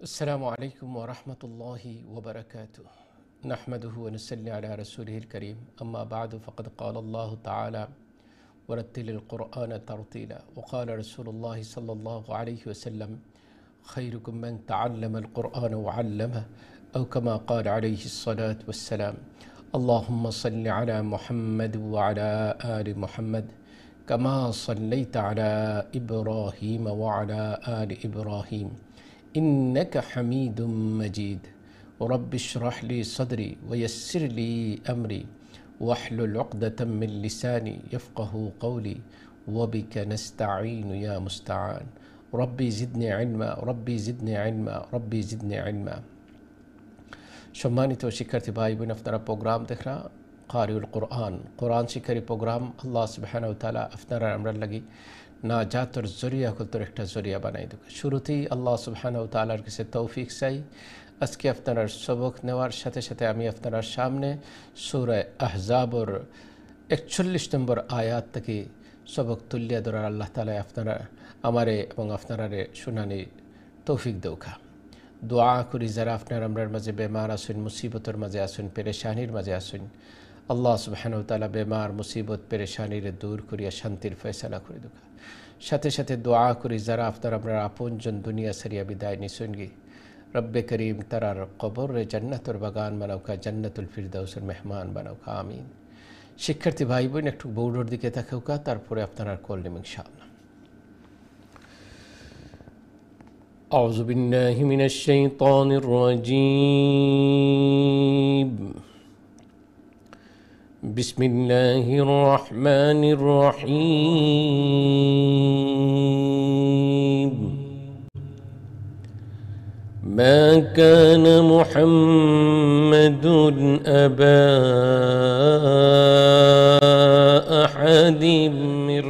السلام عليكم ورحمة الله وبركاته. نحمده ونصلي على رسوله الكريم. أما بعد فقد قال الله تعالى: ورتل القرآن ترتيلا. وقال رسول الله صلى الله عليه وسلم: خيركم من تعلم القرآن وعلمه، أو كما قال عليه الصلاة والسلام. اللهم صل على محمد وعلى آل محمد كما صليت على إبراهيم وعلى آل إبراهيم إنك حميد مجيد. رب اشرح لي صدري ويسر لي أمري واحلل عقدة من لساني يفقه قولي وبك نستعين يا مستعان. ربي زدني علما ربي زدني علما ربي زدني علما। সম্মানিত শিক্ষার্থী ভাই বোন, আপনারা প্রোগ্রাম দেখরা কারিউল কোরআন, কোরআন শিক্ষারী প্রোগ্রাম আল্লাহ সুবহানাহু ওয়া তাআলা আপনারা আমরা লাগি নাজাতের জরিয়া কতর একটা জরিয়া বানাই দেব। শুরুতেই আল্লাহ সুবহানাহু ওয়া তাআলার কাছে তৌফিক চাই। আজকে আপনার সবক নেওয়ার সাথে সাথে আমি আপনার সামনে সূরা আহজাবর ৪১ নম্বর আয়াত থেকে সবক তুলিয়া ধরার আল্লাহ তাআলা আপনারা আমারে এবং আপনারারে শুনানি তৌফিক দৌখা। দোয়া করি যারা আপনার আমরার মাঝে বেমার আসুন, মুসিবতের মাঝে আসুন, পেরেশানির মাঝে আসুন, আল্লাহ সুবহানাহু ওয়া তাআলা বেমার মুসিবত পেরেশানির দূর করিয়া শান্তির ফয়সালা করে দেওয়া। সাথে সাথে দোয়া করি যারা আপনার আমরা আপনজন দুনিয়া সারিয়া বিদায় নিসুনগি, রব্বে করিম তারার কবরে জান্নাতুর বাগান বানাওকা, জান্নাতুল ফিরদাউসের মেহমান বানাওকা, আমিন। শিক্ষার্থী ভাই বোন একটু বোর্ডের দিকে তাকাওকা, তারপরে আপনারা কল নেব ইনশাআল্লাহ। أعوذ بالله من الشيطان الرجيم. بسم الله الرحمن الرحيم. ما كان محمد أبا أحد من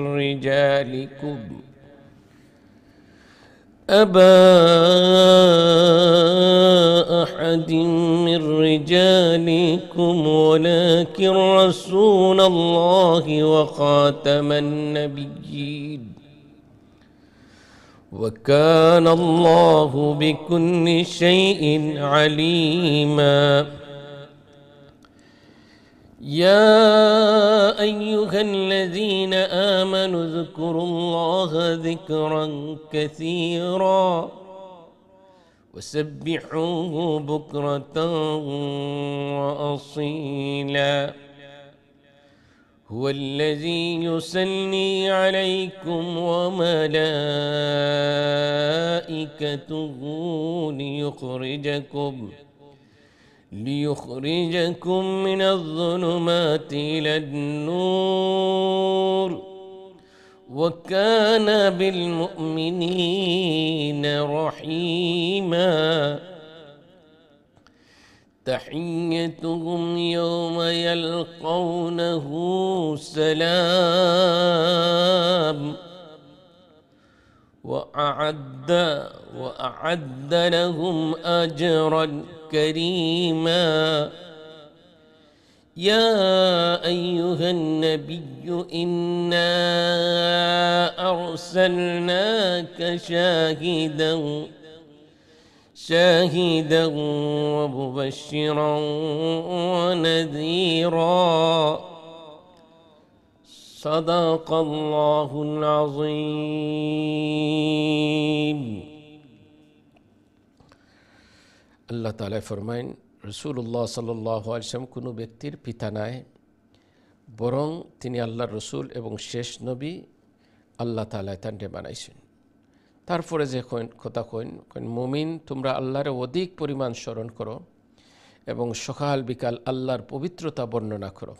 رجالكم ولكن رسول الله وخاتم النبيين وكان الله بكل شيء عليما. يا أيها الذين آمنوا اذكروا الله ذكرا كثيرا وسبحوه بكرة وأصيلا. هو الذي يصلي عليكم وملائكته ليخرجكم من الظلمات إلى النور وكان بالمؤمنين رحيما. تحيتهم يوم يلقونه سلام وأعد لهم أجرا كريما. يا أيها النبي إنا أرسلناك شاهدا ومبشرا ونذيرا. صدق الله العظيم. আল্লাহ তাআলা ফরমায়েন, রাসূলুল্লাহ সাল্লাল্লাহু আলাইহি ওয়াসাল্লাম কোনো ব্যক্তির পিতা নয়, বরং তিনি আল্লাহর রসুল এবং শেষ নবী। আল্লাহ তাআলা তান্ডে বানাইছেন। তারপরে যে কথা কইন, মুমিন তোমরা আল্লাহর অধিক পরিমাণ স্মরণ করো এবং সকাল বিকাল আল্লাহর পবিত্রতা বর্ণনা করো।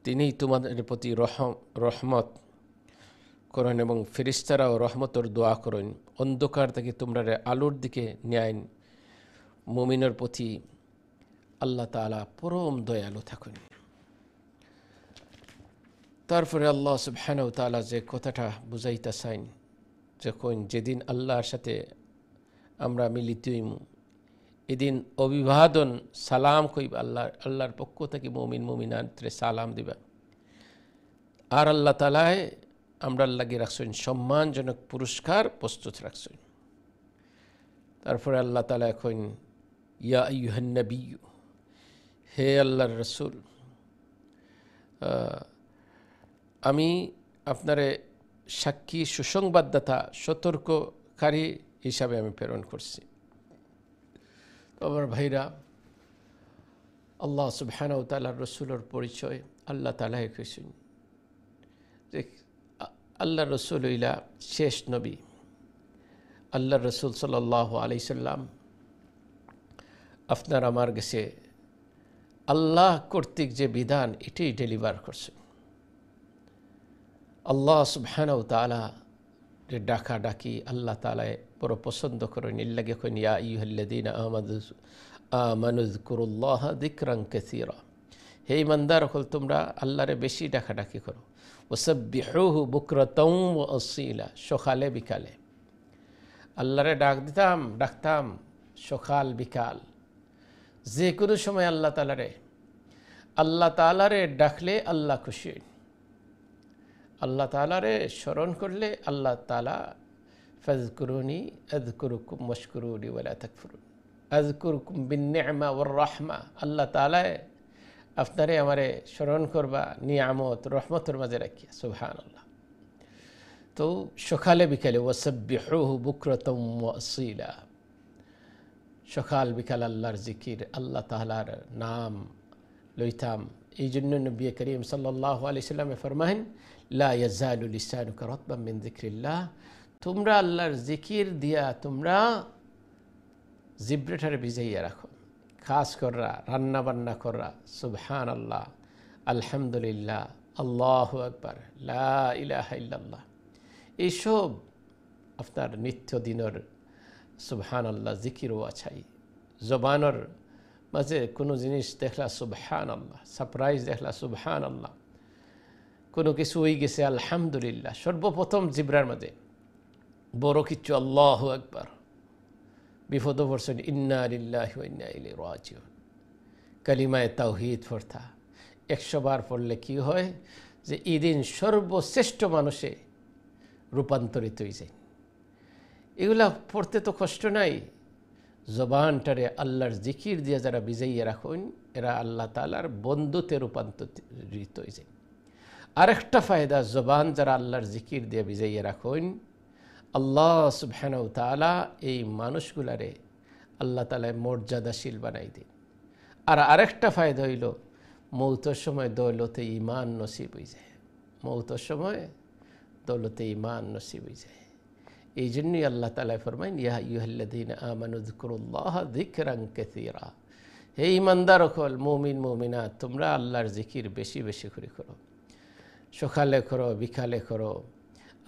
তিনিই তোমাদের প্রতি রহমত করেন এবং ফেরেশতারাও রহমতের দোয়া করেন। অন্ধকার থেকে তোমরা আলোর দিকে ন্যায় মুমিনের প্রতি আল্লাহ তাআলা পরম দয়ালু থাকেন। তারপরে আল্লাহ সুবহানাহু ওয়া তাআলা যে কথাটা বুঝাইতে চাইন, যখন যেদিন আল্লাহর সাথে আমরা মিলিত হইম, এদিন অভিবাদন সালাম কইব, আল্লাহর পক্ষ থেকে মুমিন মুমিনাতরে সালাম দিবা। আর আল্লাহ তাআলায় আমরা লাগি রাখছেন সম্মানজনক পুরস্কার প্রস্তুত রাখছেন। তারপরে আল্লাহ তাআলা এখন ইয়া আইয়ুহান নাবিয়্যু, হে আল্লাহর রসুল, আমি আপনারে সাক্ষী, সুসংবাদদাতা, সতর্ককারী হিসাবে আমি প্রেরণ করছি। তো আমার ভাইরা, আল্লাহ সুবহানাহু ওয়া তাআলার রসুলের পরিচয় আল্লাহ তাআলা কইছেন যে আল্লাহ রসুল হইলা শেষ নবী। আল্লাহ রসুল সাল্লাল্লাহু আলাইহি সাল্লাম আপনার আমার কাছে আল্লাহ কর্তৃক যে বিধান এটাই ডেলিভার করছেন। আল্লাহ সুবহানাহু ওয়া তাআলা যে ডাকা ডাকি আল্লাহ তাআলা বড় পছন্দ করেন। এর লাগে কইন ইয়া আইয়ুহাল্লাযীনা আমানু যকুরুল্লাহা যিকরান কাসীরা, হে ঈমানদার হল তোমরা আল্লাহরে বেশি ডাকা ডাকি করো। ওয়াসাব্বিহুহু বুকরাতাও ওয়া আসীলা, সকালে বিকালে আল্লাহরে ডাকতাম সকাল বিকাল, যে কোনো সময় আল্লাহ তাআলারে ডাকলে আল্লাহ খুশি। আল্লাহ তাআলারে স্মরণ করলে আল্লাহ তাআলা ফাযকুরুনি আযকুরুকুম ওয়াশকুরুনি ওয়ালা তাকফুরুন আযকুরুকুম বিন-নি'মা ওয়ার-রাহমা, আল্লাহ তাআলা আপনারে আমারে স্মরণ করবা নিয়ামত রহমতের মাঝে রাখিয়া। সুবহানাল্লাহ। তো সকালে বিকালে ওয়াসাব্বিহুহু বুকরাতাও ওয়া আসীলা, সকাল বিকাল আল্লাহর জিকির, আল্লাহ তাআলার নাম লইতাম। এই জন্য নবী করিম সাল্লাল্লাহু আলাইহি সাল্লামে ফরমায়েন লা ইয়াজালু লিসানুকা রাতবান মিন যিকরিল্লাহ, তোমরা আল্লাহর জিকির দিয়া তোমরা জিব্রাটারে ভিজাইয়া রাখো। খাস কররা রান্না বান্না কররা সুবহানাল্লাহ, আলহামদুলিল্লাহ, আল্লাহু আকবার, লা ইলাহা ইল্লাল্লাহ, এইসব আপনার নিত্যদিনের সুবহানাল্লাহ জিকিরও আছাই। জবানের মাঝে কোনো জিনিস দেখলা সুবহানাল্লাহ, সারপ্রাইজ দেখলা সুবহানাল্লাহ, কোনো কিছু হয়ে গেছে আলহামদুলিল্লাহ, সর্বপ্রথম জিব্রার মাঝে বড় কিছু আল্লাহু আকবার, বিপদ পড়ছেন ইন্না লিল্লাহি ওয়া ইন্না ইলাইহি রাজিউন, কালিমায়ে তাওহীদ পড়তা 100 বার পড়লে কি হয় যে এই দিন সর্বশ্রেষ্ঠ মানুষে রূপান্তরিত হয়ে যায়। এগুলা পড়তে তো কষ্ট নাই, জবানটারে আল্লাহর জিকির দিয়ে যারা বিজাইয়া রাখুন এরা আল্লাহ তাআলার বন্ধুতে রূপান্তরিত হয়ে যায়। আরেকটা ফায়দা, জবান যারা আল্লাহর জিকির দিয়ে বিজাইয়া রাখুন আল্লাহ সুবহানাহু ওয়া তাআলা এই মানুষগুলারে আল্লাহ তাআলা মর্যাদাশীল বানাই দেন। আর আরেকটা ফায়দা হইল মৌতের সময় দৌলতে ঈমান নসিব হয়ে যায়, মৌতের সময় দৌলতে ঈমান নসিব হয়ে যায়। এই জন্যই আল্লাহ তাআলা ফরমায়েন ইয়া আইয়ুহাল্লাযীনা আমানু যকুরুল্লাহা যিকরান কাসীরা, হে ঈমানদার সকল মুমিন মুমিনাত তোমরা আল্লাহর জিকির বেশি বেশি করে করো, সকালে করো বিকালে করো।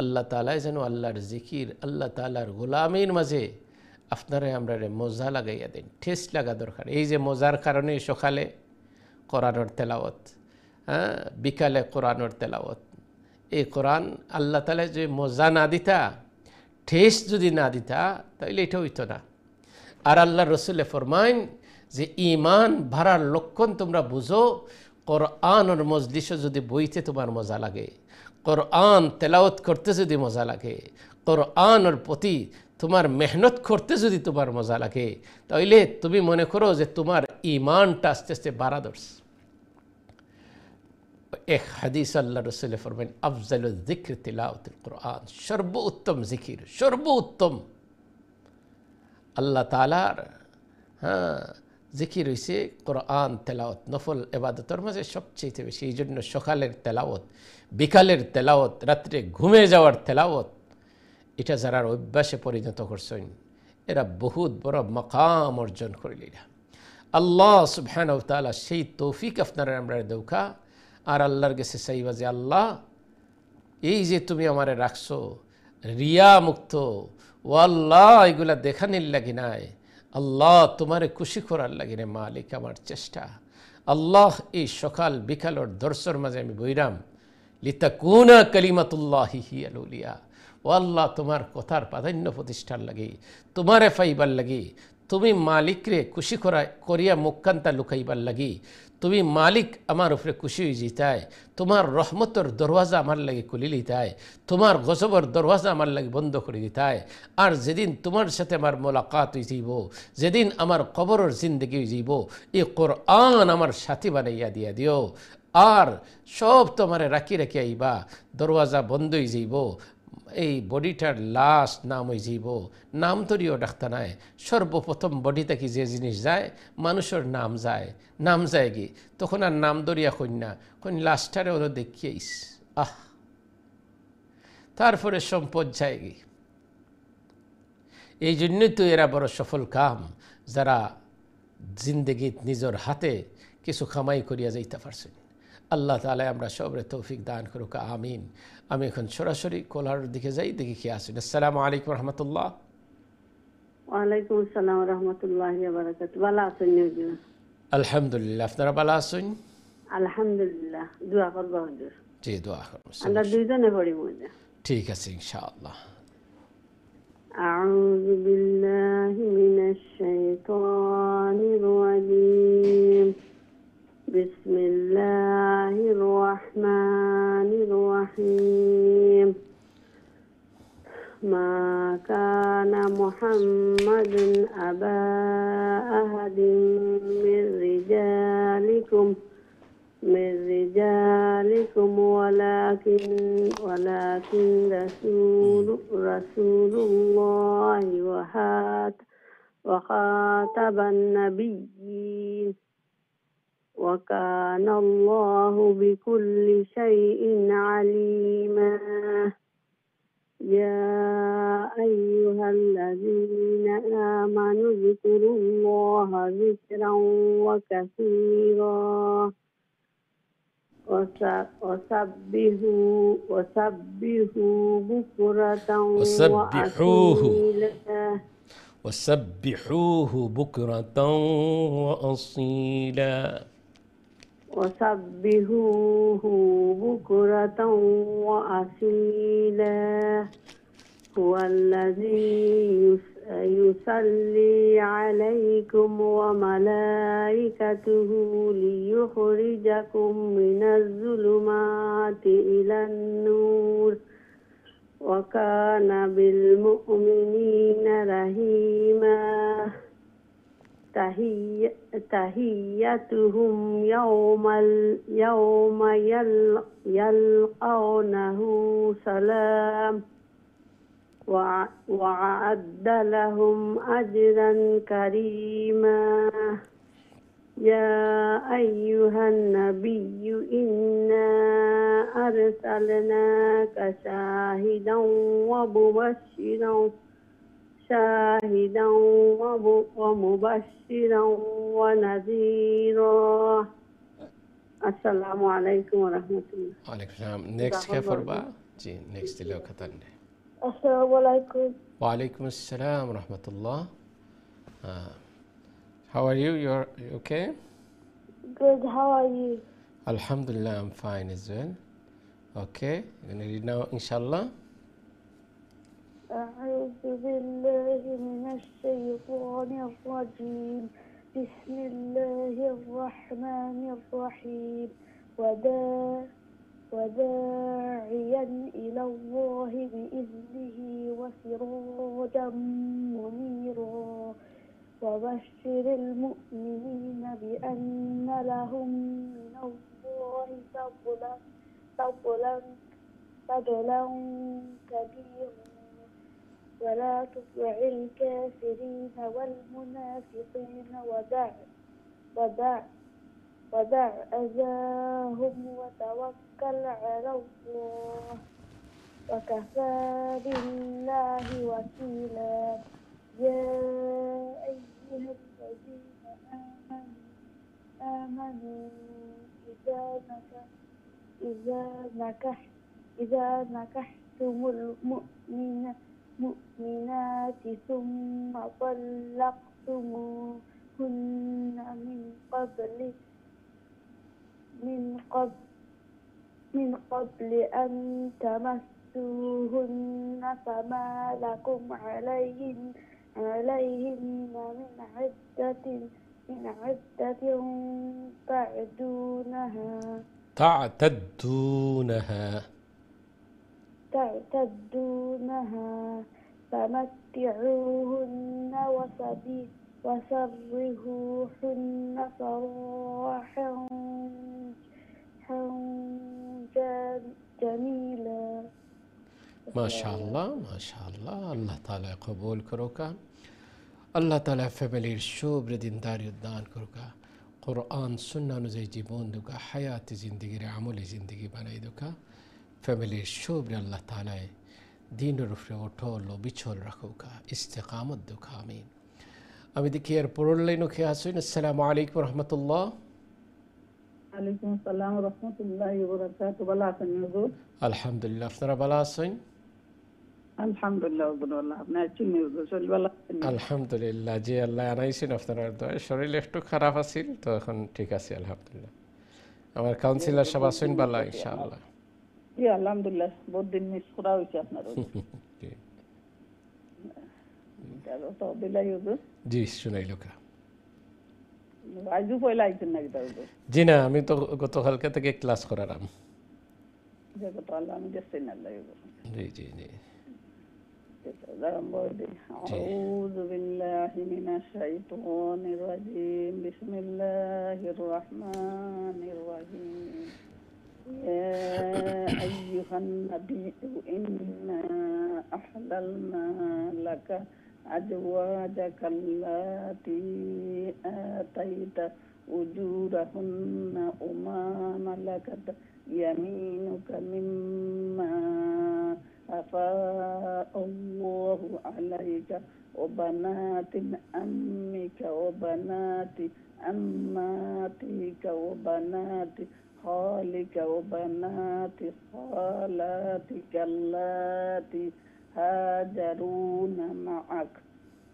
আল্লাহ তাআলা যেন আল্লাহর জিকির আল্লাহ তাআলার গোলামীর মাঝে আপনারা আমরা মজা লাগাইয়া দেন, ঠেস লাগা দরকার। এই যে মজার কারণে সকালে কোরআনের তেলাওয়াত, বিকালে কোরআনের তেলাওয়াত, এই কোরআন আল্লাহ তাআলা যে মজা না দিতা, ঠেস যদি না দিতা তাহলে এটা হইতো না। আর আল্লাহ রসুলে ফরমাইন যে ঈমান ভাড়ার লক্ষণ তোমরা বুঝো, কোরআনের মজলিসে যদি বইতে তোমার মজা লাগে, কোরআন তেলাওয়াত করতে যদি মজা লাগে, কোরআনের প্রতি তোমার মেহনত করতে যদি তোমার মজা লাগে, তাহলে তুমি মনে করো যে তোমার ঈমানটা আস্তে আস্তে বাড়া ধরছে। এক হাদিস আল্লাহ রসুল ফরমাইন আফজালুল যিকর তিলাওয়াতুল কোরআন, সর্বোত্তম জিকির, সর্বোত্তম আল্লাহ তাআলার জিকির হইছে কোরআন তেলাওয়াত। নফল ইবাদতের মাঝে সবচেয়ে বেশি। এই জন্য সকালের তেলাওয়াত, বিকালের তেলাওয়াত, রাত্রে ঘুমে যাওয়ার তেলাওয়াত, এটা যারা অভ্যাসে পরিণত করছেন এরা বহুত বড় মাকাম অর্জন করিলেন। আল্লাহ সুবহানাহু ওয়া তাআলা সেই তৌফিক আপনারা আমরা দৌকা। আর আল্লাহর কাছে চাইবা যে আল্লাহ এই যে তুমি আমারে রাখছো রিয়া মুক্ত, ও আল্লাহ এগুলা দেখানির লাগি নাই, আল্লাহ তোমারে খুশি করার লাগি রে মালিক আমার চেষ্টা। আল্লাহ এই সকাল বিকালের দর্শর মাঝে আমি বইরাম লিতাকুনা কালিমাতুল্লাহি হিয়াল উলিয়া, ও আল্লাহ তোমার কথার প্রাধান্য প্রতিষ্ঠার লাগি, তোমারে পাইবার লাগি, তুমি মালিকরে খুশি করিয়া মুখকান্তা লুকাইবার লাগি, তুমি মালিক আমার উপরে খুশি হয়ে যেতায়, তোমার রহমতর দরওয়াজা আমার লাগে খুলে লিতায়, তোমার গজবর দরওয়াজা আমার লাগে বন্ধ করে দিতায়। আর যেদিন তোমার সাথে আমার মোলাকাত হয়ে যাইব, যেদিন আমার কবরের জিন্দগি হয়ে যাইব, এই কোরআন আমার সাথী বানাইয়া দিয়া দিও। আর সব তোমারে রাখি রাখি আইবা, দরওয়াজা বন্ধ হয়ে যাইব, এই বডিটার লাশ নাম হয়ে যাইব। নাম তরিও ডাক্তার নাই, সর্বপ্রথম বডি থেকে যে জিনিস যায় মানুষের নাম যায়, নাম যায় কি তখন আর নাম দরিয়া কন্যা কোন লাশটারে ওরা দেখিয়েইস, আহ, তারপরে সম্পদ যায় কি। এই জন্যই তো এরা বড় সফল কাম, যারা জিন্দগিত নিজের হাতে কিছু কামাই করিয়া যাইতে পারছেন। আল্লাহ তাআলা আমরা সবরে তৌফিক দান করুক, আমিন। আমি এখন সরাসরি কোলার দিকে যাই, দেখি কি আসেন। আসসালামু আলাইকুম রহমতুল্লাহ। ওয়ালাইকুম আসসালাম রহমতুল্লাহি ওয়া বারাকাতুহু। ভালো আছেন হুজুর? আলহামদুলিল্লাহ, আপনারা ভালো আছেন? আলহামদুলিল্লাহ। দোয়া করবা হুজুর। জি, দোয়া করুন। আমরা দুইজনে পড়ি মধ্যে। ঠিক আছে ইনশাআল্লাহ। আউযু বিল্লাহি মিনাশ শাইতানির রাজীম। বিসমিল্লাহির রহমানির রহিম। মা কানা মুহাম্মাদুন আবা আহাদিন মির রিজালিকুম ولكن رسول الله وخاتم النبيين وكان الله بكل شيء عليما يا أيها الذين آمنوا اذكروا الله ذكرا وكثيرا وسبحوه بكرة وسبحوه بكرة وأصيلا. وسبحوه بكرة وأصيلا هو الذي يصلي عليكم وملائكته ليخرجكم من الظلمات إلى النور وكان بالمؤمنين رحيما تحيتهم يوم يلقونه سلام وأعد لهم أجرا كريما يا أيها النبي إنا أرسلناك شاهدا ومبشرا ونذيرا. السلام عليكم ورحمة الله. وعليكم السلام. Next क्या फरबा जी, next लो खतन है. Assalamu alaikum. وعليكم السلام ورحمة الله. How are you? You're okay? Good. How are you? Alhamdulillah, I'm fine as well. Okay, you're gonna read now, inshallah. أعوذ بالله من الشيطان الرجيم. بسم الله الرحمن الرحيم. وداعيا إلى الله بإذنه وسراجا منيرا وبشر المؤمنين بأن لهم من الله فضلا كبيرا ولا تطع الكافرين والمنافقين ودع أذاهم وتوكل على الله وكفى بالله وكيلا. يا أيها الذين آمنوا إذا نكحتم المؤمنات ثم طلقتموهن من قبل أن تمسوهن فما لكم عليهن من عدة من عدة تعدونها تعتدونها تعتدونها فمتعوهن وسرحوهن سراحا جميلا মাশাআল্লাহ মাশাআল্লাহ আল্লাহ তাআলা কবুল করুক আল্লাহ তাআলা ফ্যামিলির শুভ্রদিনদারি দান করুক কোরআন সুন্নাহ অনুযায়ী জীবন দুকা হায়াতি জিন্দগির আমলি জিন্দগি বানাই দুকা ফ্যামিলির শুভ্র আল্লাহ তাআলা দিনের উপরে অটল ও বিচল রাখুক ইস্তেকামত দুক আমিন আমি দেখি এর পরের লাইন খেয়ে আসুন আসসালামু আলাইকুম রহমতুল্লাহ ওয়ালাইকুম আসসালাম ওয়া রাহমাতুল্লাহি ওয়া বারাকাতুহু ভালো আছেন হুজুর আলহামদুলিল্লাহ আপনারা ভালো আছেন আলহামদুলিল্লাহ হুজুর আপনার চিনি হুজুর শরীর ভালো আছে আলহামদুলিল্লাহ জি আল্লাহ আনাইছেন আপনার দয়া শরীর একটু খারাপ আছিল তো এখন ঠিক আছে আলহামদুলিল্লাহ আমার কাউন্সিলর সব আছেন ভালো ইনশাআল্লাহ জি আলহামদুলিল্লাহ বহুত দিন মিস করা হয়েছে আপনার জি তো দিলাই হুজুর জি শুনাইলো কা আজও পয়লা আইছেন নাকি তা হুজুর জি না আমি তো গতকালকে থেকে ক্লাস করালাম যে কত আল্লাহ আমি দেখছি না আল্লাহ হুজুর জি জি জি أعوذ بالله من الشيطان الرجيم بسم الله الرحمن الرحيم يا أيها النبي إنا أحللنا لك أزواجك اللاتي آتيت أجورهن وما ملكت يمينك مما أفاء الله عليك وبنات عمك وبنات عماتك وبنات خالك وبنات خالاتك اللاتي هاجرون معك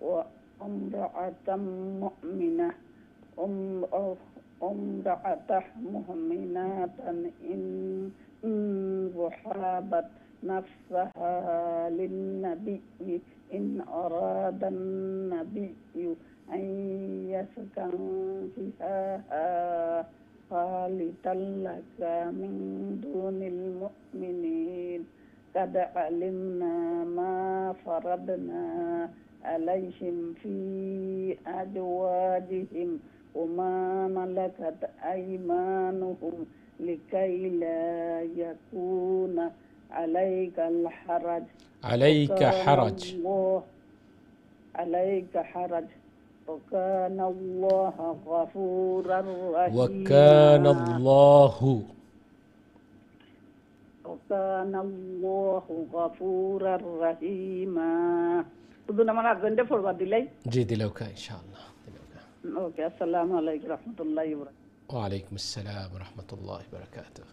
وامرأة مؤمنة امرأة مؤمنة إن وهبت نفسها للنبي إن أراد النبي أن يستنكحها خالصا لك من دون المؤمنين قد علمنا ما فرضنا عليهم في أزواجهم وما ملكت أيمانهم لكي لا يكون عليك الحرج عليك حرج عليك حرج وكان الله غفورا رحيما وكان الله غفورا رحيما بدون ما نقول ده فرض دلي জি দিলৌকা ইনশাআল্লাহ দিলৌকা اوكي السلام عليكم ورحمه الله وبركاته ওয়ালাইকুম আসসালাম রহমতুল্লাহ বারাকাতুহু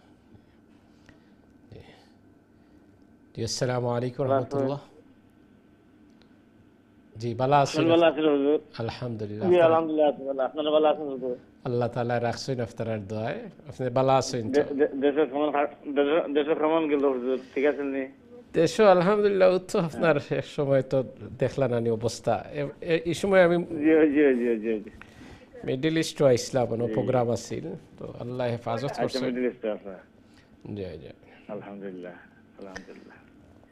জি আসসালামু আলাইকুম রহমতুল্লাহ জি ভালো আছেন আলহামদুলিল্লাহ জি আলহামদুলিল্লাহ আপনারা ভালো আছেন হুজুর আল্লাহ তাআলা রাখছেন আপনার দোয়ায় আপনি ভালো আছেন তো দেশে ভ্রমণ গেল হুজুর ঠিক আছেন নি দেশও আলহামদুলিল্লাহ তো আপনার এক সময় তো দেখলা নানি অবস্থা এই সময় আমি জি জি জি জি জি মিডল ইস্ট ইসলাম প্রোগ্রাম আছিল তো আল্লাহ হেফাজত আচ্ছা করছে মিডল ইস্টে আছে জি জি আলহামদুলিল্লাহ আলহামদুলিল্লাহ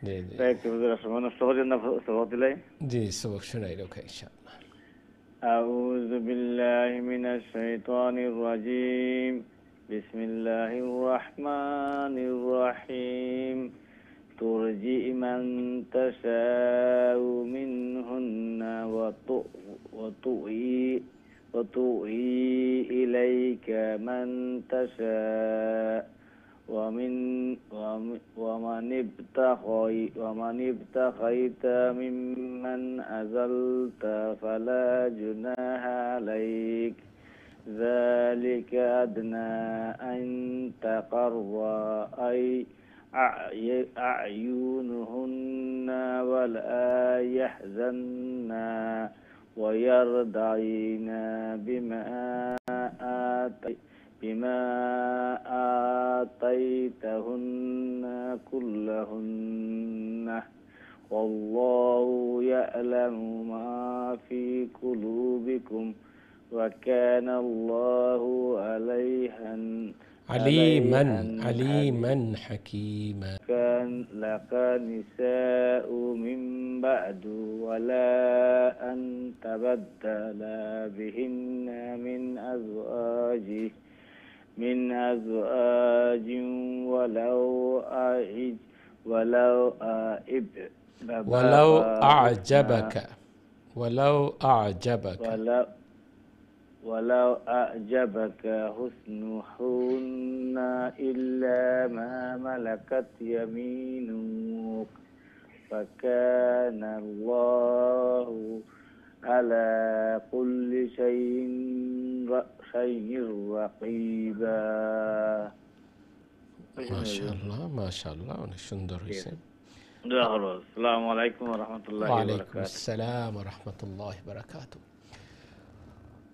জি জি তাই একটু হুজুর আসমান সহজে না সহজ দিলাই জি সবক শুনাইলো ইনশাআল্লাহ أعوذ بالله من الشيطان الرجيم بسم الله الرحمن الرحيم ترجي من تشاء منهن وتؤوي إليك من تشاء ومن ابتغيت ممن أزلت فلا جناح عليك ذلك أدنى أن تقر أعينهن ولا يحزن ويرضعن بما آتيتهن كلهن والله يعلم ما في قلوبكم وكان الله عليما عليما حكيما. كان لك نساء من بعد ولا أن تبدل بهن من أزواج ولو أعجبك حسنهن إلا ما ملكت يمينك فكان الله على كل شيء رقيبا. মাশাআল্লাহ অনেক সুন্দর হয়েছে। আসসালামু আলাইকুম ওয়া রাহমাতুল্লাহি ওয়া ওয়ালাইকুম বারাকাতুহু। আসসালাম ওয়া রাহমাতুল্লাহি ওয়া বারাকাতুহু।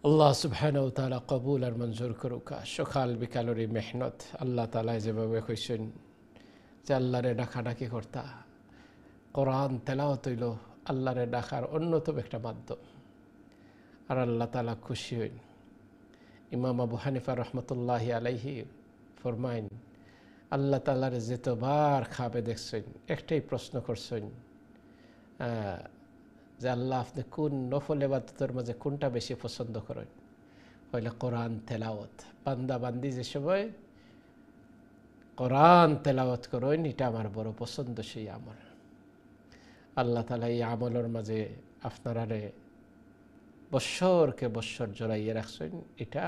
আল্লাহ সুবহানাহু ওয়া তাআলা কবুল আর মঞ্জুর করুক। সকাল বিকালের এই মেহনত আল্লাহ তাআলা যেভাবে কইছেন যে আল্লাহরে ডাকাডাকি করতা, কোরআন তেলাওয়াত হইল আল্লাহরে ডাকার অন্যতম একটা মাধ্যম। আর আল্লাহ তাআলা খুশি হইন। ইমাম আবু হানিফা রহমতুল্লাহি আলাইহি ফরমাইন, আল্লাহ তাআলার যেতবার খাবে দেখছেন একটাই প্রশ্ন করছেন যে আল্লাহ আপনি কোন নফল ইবাদতের মাঝে কোনটা বেশি পছন্দ করেন? হইলে কোরআন তেলাওয়াত। বান্দা বান্দি যে সময় কোরআন তেলাওয়াত করেন এটা আমার বড় পছন্দ সেই আমল। আল্লাহ তাআলা এই আমলের মাঝে আপনারারে বৎসরকে বৎসর জড়াইয়ে রাখছেন। এটা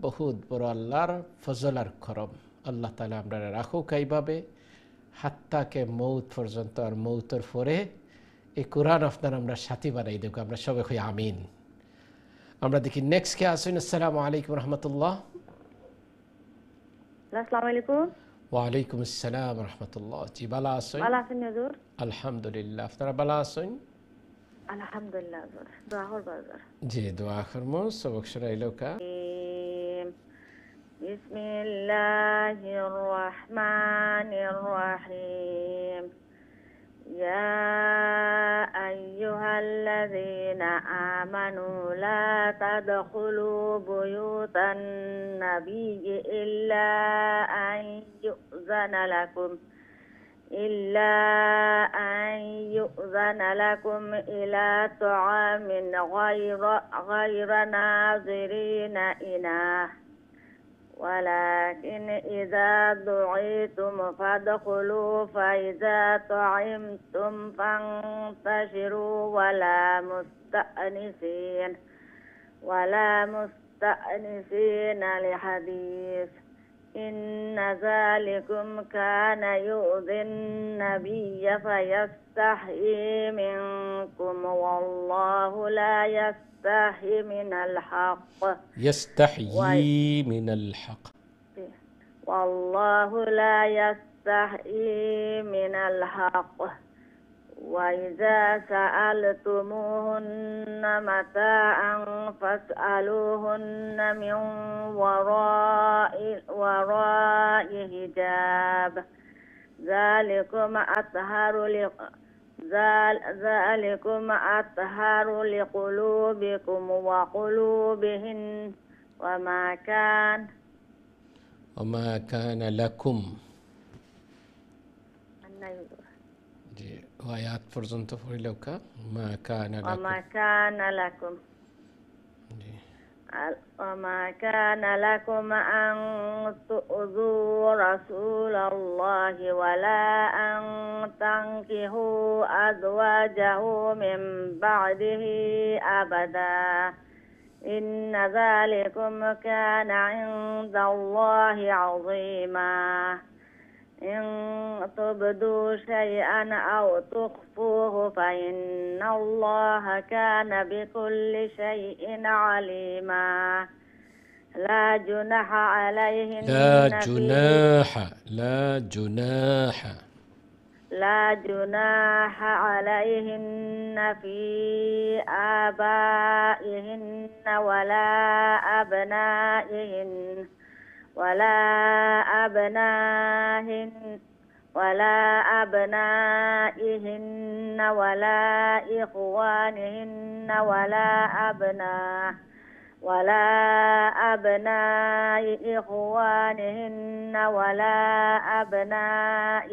বহুত বড় আল্লাহর ফজল আর করম। আল্লাহ তাআলা আমরা রাখুক এইভাবে হাত্তাকে মৌত পর্যন্ত, আর মৌতের পরে এই কোরআন আপনার আমরা সাথী বানাই দেব। আমরা সবাই হই আমিন। আমরা দেখি নেক্সট কে আসেন। আসসালামু আলাইকুম রহমতুল্লাহ। আসসালামু আলাইকুম। ওয়ালাইকুম আসসালাম রহমতুল্লাহ। জি ভালো আছেন? ভালো আছেন হুজুর? আলহামদুলিল্লাহ। আপনারা ভালো আছেন? আলহামদুলিল্লাহ হুজুর। দোয়া করব হুজুর। জি দোয়া করমু। সবক শরাইলো কা। বিসমিল্লাহির রহমানির রহিম। يا أيها الذين آمنوا لا تدخلوا بيوت النبي إلا أن يؤذن لكم إلى طعام غير ناظرين إناه ولكن إذا دعيتم فادخلوا فإذا طعمتم فانتشروا ولا مستأنسين لحديث إن ذلكم كان يؤذي النبي فيستحيي منكم والله لا يستحيي من الحق والله لا يستحيي من الحق وإذا سألتموهن متاعا فاسألوهن من وراء حجاب ذلكم أطهر لقلوبكم وقلوبهن وما كان لكم আয়াত পর্যন্ত পড়িলেও কা মা কানা লাকুম وما كان لكم أن تؤذوا رسول الله ولا أن تنكحوا أزواجه من بعده أبدا إن ذلكم كان عند الله عظيما إن تبدوا شيئا أو تخفوه فإن الله كان بكل شيء عليما لا جناح عليهن في آبائهن ولا أبنائهن ولا إخوانهن ولا أبناء إخوانهن ولا أبناء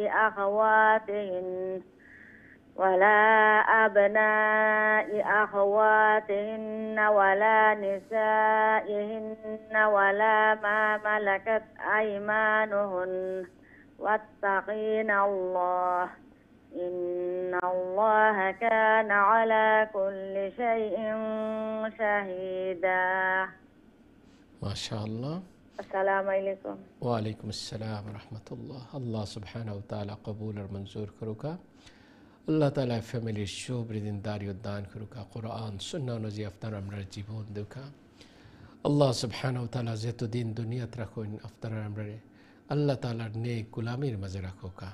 أخواتهن ولا نسائهن ولا ما ملكت أيمانهن واتقين الله إن الله كان على كل شيء شهيدا ما شاء الله. السلام عليكم. ওয়ালাইকুম আসসালাম রহমতুল্লাহ। আল্লাহ সুবহানাহু ওয়া তাআলা কবুল আর মঞ্জুর করুকা। আল্লাহ তাআলা ফ্যামিলির শুভদিন দারিও দান করুকা। কোরআন সুন্নাহ অনুযায়ী আপনার আমরা জীবন দেখা। আল্লাহ সুবহানাহু ওয়া তাআলা যতদিন দুনিয়াত রাখুন আপনার আমরা আল্লাহ তাআলার নেক গোলামির মাঝে রাখুকা।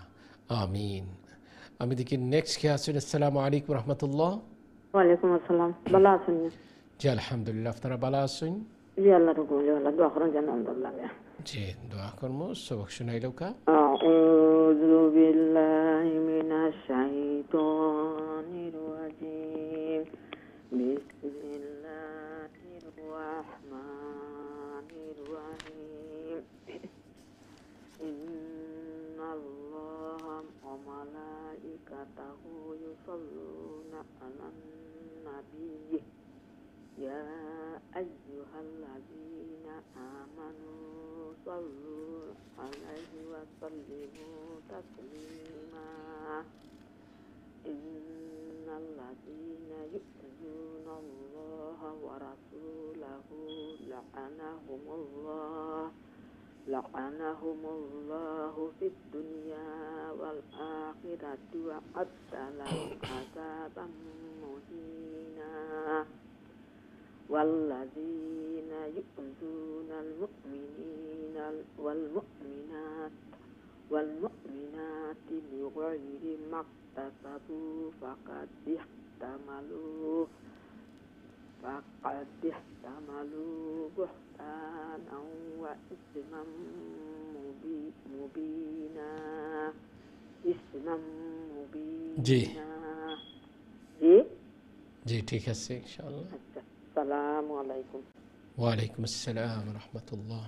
আমিন। আমি দেখি নেক্সট কে আছেন। আসসালামু আলাইকুম রহমতুল্লাহ। ওয়ালাইকুম আসসালাম। ভালো আছেন? জি আলহামদুলিল্লাহ। আপনারা ভালো আছেন? জি আল্লাহর হুকুমে ভালো। দোয়া করেন যেন আলহামদুলিল্লাহ। জি দোয়া করবো। সবক শুনাইলো কা। আউযু বিল্লাহি মিনাশ শাইতানির রাজিম। বিসমিল্লাহির রাহমানির রাহিম। ইন্নাল্লাহা ওয়া মালাইকাতাহু ইউসাল্লুনা আলান নাবিয়্যি ইয়া আইয়ুহাল্লাযীনা আমানু সাল্লু আলাইহি ওয়া সাল্লিমু তাসলিমা ইন্নাল্লাযীনা ইউযুনাল্লাহা ওয়া রাসূলাহু লা'নাহুমুল্লাহু ফিদ দুনিয়া ওয়াল আখিরাতি ওয়া আ'adda lahum 'adzaban muhina والذين يؤذون المؤمنين والمؤمنات بغير ما اكتسبوا فقد احتملوا بهتانا وإثما مبينا জি জি জি ঠিক আছে ইনশাআল্লাহ। আসসালামু আলাইকুম। ওয়ালাইকুম আসসালাম রহমতুল্লাহ।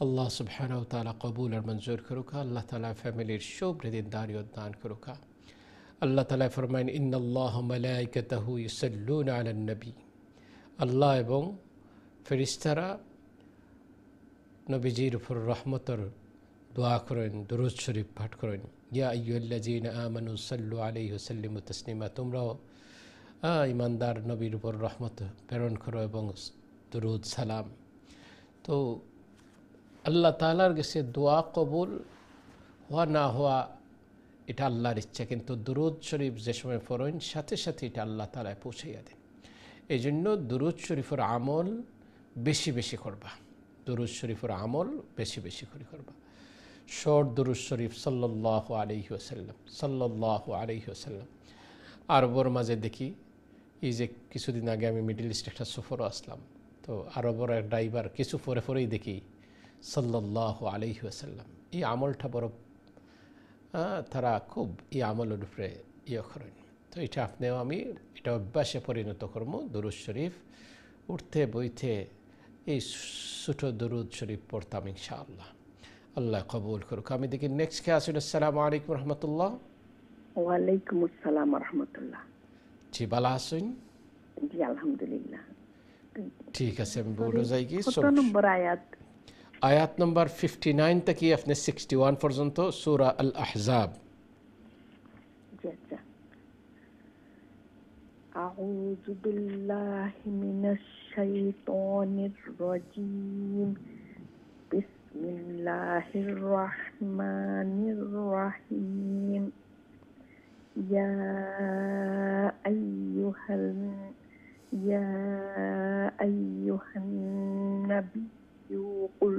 আল্লাহ সুবহানাহু ওয়া তাআলা কবুল আর মঞ্জুর করুকা। আল্লাহ তাআলা ফ্যামিলির শুভদিন দারিও দান করুকা। আল্লাহ তাআলা ফরমায়েন ইন্নাল্লাহা ওয়া মালাইকাতাহু ইউসাল্লুনা আলান নবী। আল্লাহ এবং ফেরেশতারা নবীজির উপর রহমতের দোয়া করেন, দুরূদ শরীফ পাঠ করেন। ইয়া আইয়ুহাল্লাযীনা আমানু সাল্লু আলাইহি ওয়া সাল্লিমু তাসলিমা। তোমরাও ইমানদার নবীর উপর রহমত প্রেরণ করো এবং দুরূদ সালাম। তো আল্লাহ তাআলার কাছে দোয়া কবুল হওয়া না হওয়া এটা আল্লাহর ইচ্ছা, কিন্তু দুরূদ শরীফ যে সময় পড়েন সাথে সাথে এটা আল্লাহ তাআলায় পৌঁছাইয়া দেন। এই জন্য দুরূদ শরীফের আমল বেশি বেশি করবা। দুরূদ শরীফের আমল বেশি বেশি করে করবা। শর্ট দুরূদ শরীফ সাল্লাল্লাহু আলাইহি ওয়াসাল্লাম। আরবর মাঝে দেখি এই যে কিছুদিন আগে আমি মিডল ইস্ট একটা সফরও আসলাম, তো আরবর এক ড্রাইভার কিছু পরে পরেই দেখি সাল্লাল্লাহু আলাইহি ওয়াসাল্লাম। এই আমলটা বড় তারা খুব এই আমলের উপরে করেন। তো এটা আপনিও আমি এটা অভ্যাসে পরিণত করবো। দুরূদ শরীফ উঠতে বইতে এই ছোটো দুরূদ শরীফ পড়তাম ইনশাআল্লাহ। আল্লাহ কবুল করুক। আমি দেখি নেক্সট কে আসুন। আসসালামু আলাইকুম রহমতুল্লাহ। ওয়ালাইকুম আসসালাম রহমতুল্লাহ। জি ভালো আছেন? জি আলহামদুলিল্লাহ। ঠিক আছে, আমি বলে যাই কি কত নম্বর আয়াত? আয়াত নম্বর 59 থেকে আপনি 61 পর্যন্ত সূরা আল আহজাব। জি আচ্ছা। আউযু বিল্লাহি মিনাশ শাইতানির রাজীম। বিসমিল্লাহির রহমানির রহিম। يا أيها النبي قل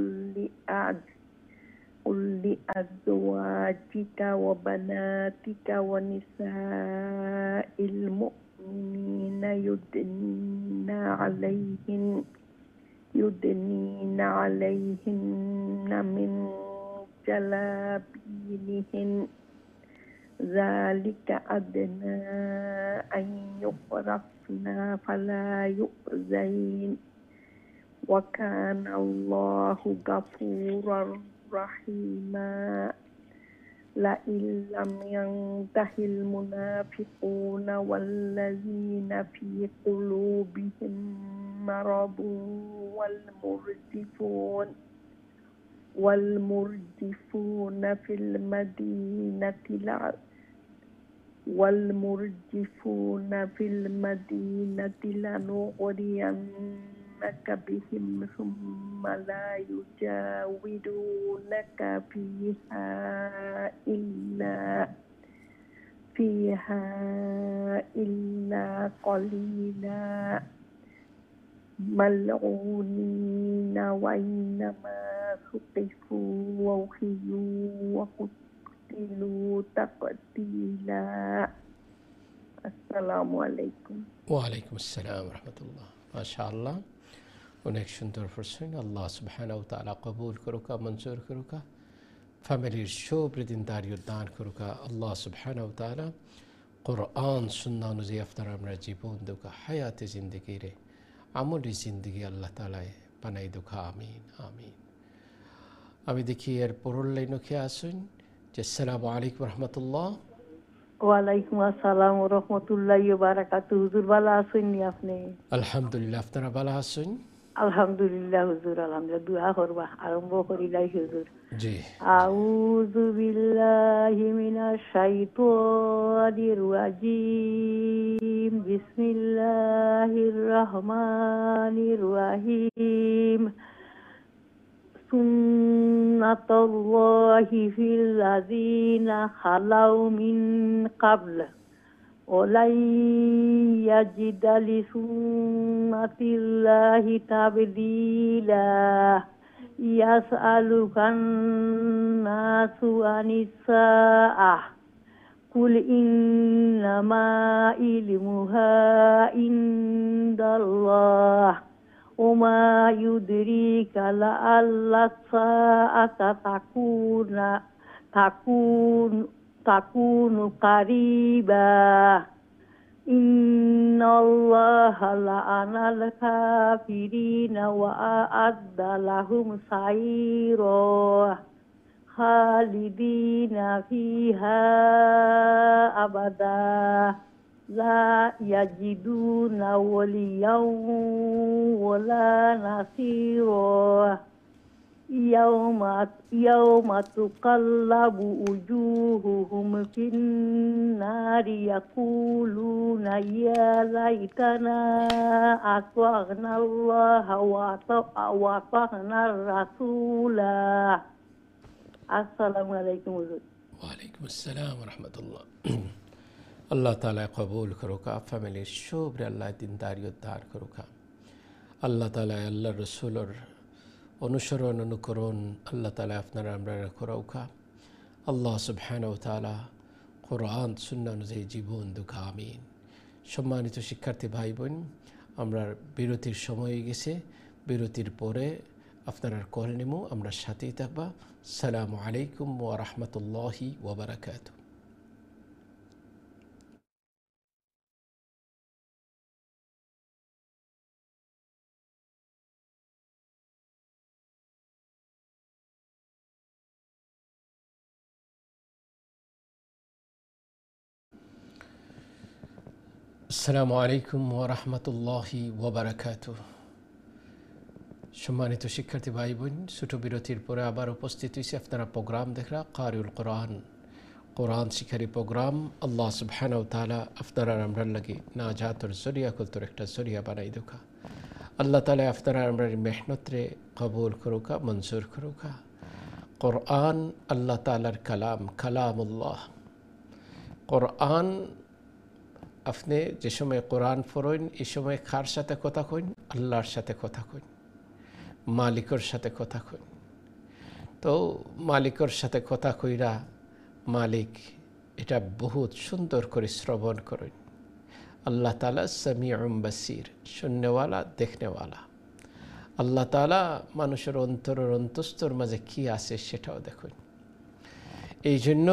لأزواجك وبناتك ونساء المؤمنين يدنين عليهن من جلابيبهن ذلك أدنى أن يعرفن فلا يؤذين وكان الله غفورا رحيما لئن لم ينته المنافقون والذين في قلوبهم مرض والمرجفون في المدينة لنغرينك بهم ثم لا يجاورونك فيها إلا قليلا ملعونين وإنما ثقفوا وأخذوا وقتلوا تقتيلا আসসালামু আলাইকুম। ওয়ালাইকুম আসসালাম রহমতুল্লাহ। মাশাআল্লাহ, অনেক সুন্দর প্রশ্ন। আল্লাহ সুবহানাহু ওয়া তাআলা কবুল করুকা, মঞ্জুর করুকা, ফ্যামিলির সুবৃদ্ধিদারি দান করুকা। আল্লাহ সুবহানাহু ওয়া তাআলা কোরআন সুন্নাহ অনুযায়ী আপনারা আমরা জীবন দুকা, হায়াতে জিন্দগি রে আমলি জিন্দগি আল্লাহ তাআলা বানাই দুকা। আমিন আমিন। আমি দেখি এর পরের লাইনে কে আসুন যে আসসালামু আলাইকুম রহমতুল্লাহ। ওয়ালাইকুম আসসালাম ওয়া রাহমাতুল্লাহি ওয়া বারাকাতুহু। হুজুর ভালো আছেন নি আপনি? আলহামদুলিল্লাহ, আপনারা ভালো আছেন? আলহামদুলিল্লাহ হুজুর, আলহামদুলিল্লাহ। দুআ করবা, আরম্ভ করিলাই হুজুর। জি। আউযু বিল্লাহি মিনাশ শাইতানির রাজীম। বিসমিল্লাহির রহমানির রহিম। সুন্নাতুল্লাহি ফিল লাযিনা খালাউ মিন ক্বাবল ওয়ালাই ইয়াজিদা লিসুন্নাতিল্লাহি তাবদীলা ইয়াসআলুকান নাসু আনিস-সাআহ কুল ইন্নামা ইলমুহা ইনদাল্লাহ ওমা ইউদরিকা লাআল্লা সাআতা তাকুনু কারিবা ইন্নাল্লাহা লাআনাল কাফিরিনা ওয়া আ'আদ্দা লাহুম সাইরা খালিদিনা ফিহা আবাদা লা ইয়াজিদুনা ওয়ালিয়াও ওয়ালা নাসীরা ইয়াউমা তুকাল্লাবু উজুহুহুম ফিন-নারি ইয়াকুলুনা ইয়া লাইতানা আতা'নাল্লাহা ওয়া আতা'নার রাসূলা। আসসালামু আলাইকুম হুজুর। ওয়ালাইকুম আসসালাম রহমতুল্লাহ। আল্লাহ তাআলা কবুল করুকা, ফ্যামিলির শুভ্রে আল্লাহ দিনদারি উদ্ধার করুকা। আল্লাহ তাআলা আল্লাহ রসুলের অনুসরণ অনুকরণ আল্লাহ তাআলা আপনারা আমরা করুকা। আল্লাহ সুবহানাহু ওয়া তাআলা কোরআন সুন্নাহ অনুযায়ী জীবন দুকা। আমিন। সম্মানিত শিক্ষার্থী ভাই বোন, আমরা বিরতির সময় হয়ে গেছে। বিরতির পরে আপনারা কল নেব, আমরা সাথেই থাকবা। আসসালামু আলাইকুম ওয়া রাহমাতুল্লাহি ওয়া বারাকাতুহু। আসসালামু আলাইকুম ওয়া রাহমাতুল্লাহি ওয়া বারাকাতুহু। সম্মানিত শিক্ষার্থী ভাই বোন, ছোট বিরতির পরে আবার উপস্থিত হয়েছে আপনারা প্রোগ্রাম দেখরা কারিউল কোরআন, কোরআন শিখারি প্রোগ্রাম। আল্লাহ সুবহানাহু ওয়া তাআলা আপনারা আমরা লাগি নাজাতর জরিয়া কুলতর একটা জরিয়া বানাই দুকা। আল্লাহ তাআলা আপনারা আমরা মেহনতরে কবুল করুকা, মঞ্জুর করুকা। কোরআন আল্লাহ তাআলার কালাম, কালামুল্লাহ। কোরআন আপনি যে সময় কোরআন পড়েন এই সময় কার সাথে কথা কইন? আল্লাহর সাথে কথা কইন, মালিকের সাথে কথা কইন। তো মালিকের সাথে কথা কইরা মালিক এটা বহুত সুন্দর করে শ্রবণ করেন। আল্লাহ তাআলা সামিউম বাসির, শুননেওয়ালা, দেখনেওয়ালা। আল্লাহ তাআলা মানুষের অন্তরের অন্তস্তর মাঝে কী আছে সেটাও দেখুন। এই জন্য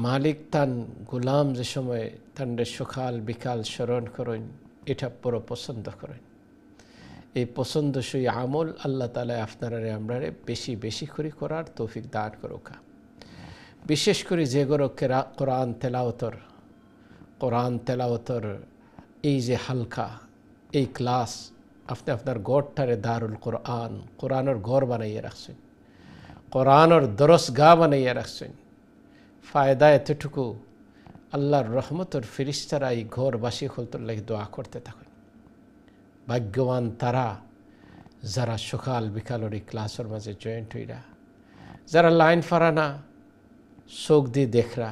মালিক তান গোলাম যে সময় তানরে সকাল বিকাল স্মরণ করেন, এটা বড় পছন্দ করেন। এই পছন্দসই আমল আল্লাহ তাআলা আপনারা আমরা বেশি বেশি করে করার তৌফিক দান করুক। বিশেষ করে যে গরকে কোরআন তেলাওয়াতর এই যে হালকা এই ক্লাস আপনি আপনার গড়টারে দারুল কোরআনের গড় বানাইয়া রাখছেন, কোরআনের দরসগাহ বানাইয়া রাখছেন। ফায়দা এতটুকু, আল্লাহর রহমতের ফেরেশতারা এই ঘরবাসী হলতর লাগে দোয়া করতে থাকেন। ভাগ্যবান তারা যারা সকাল বিকালের এই ক্লাসের মাঝে জয়েন্ট হইরা, যারা লাইন ফারানা চোখ দিয়ে দেখরা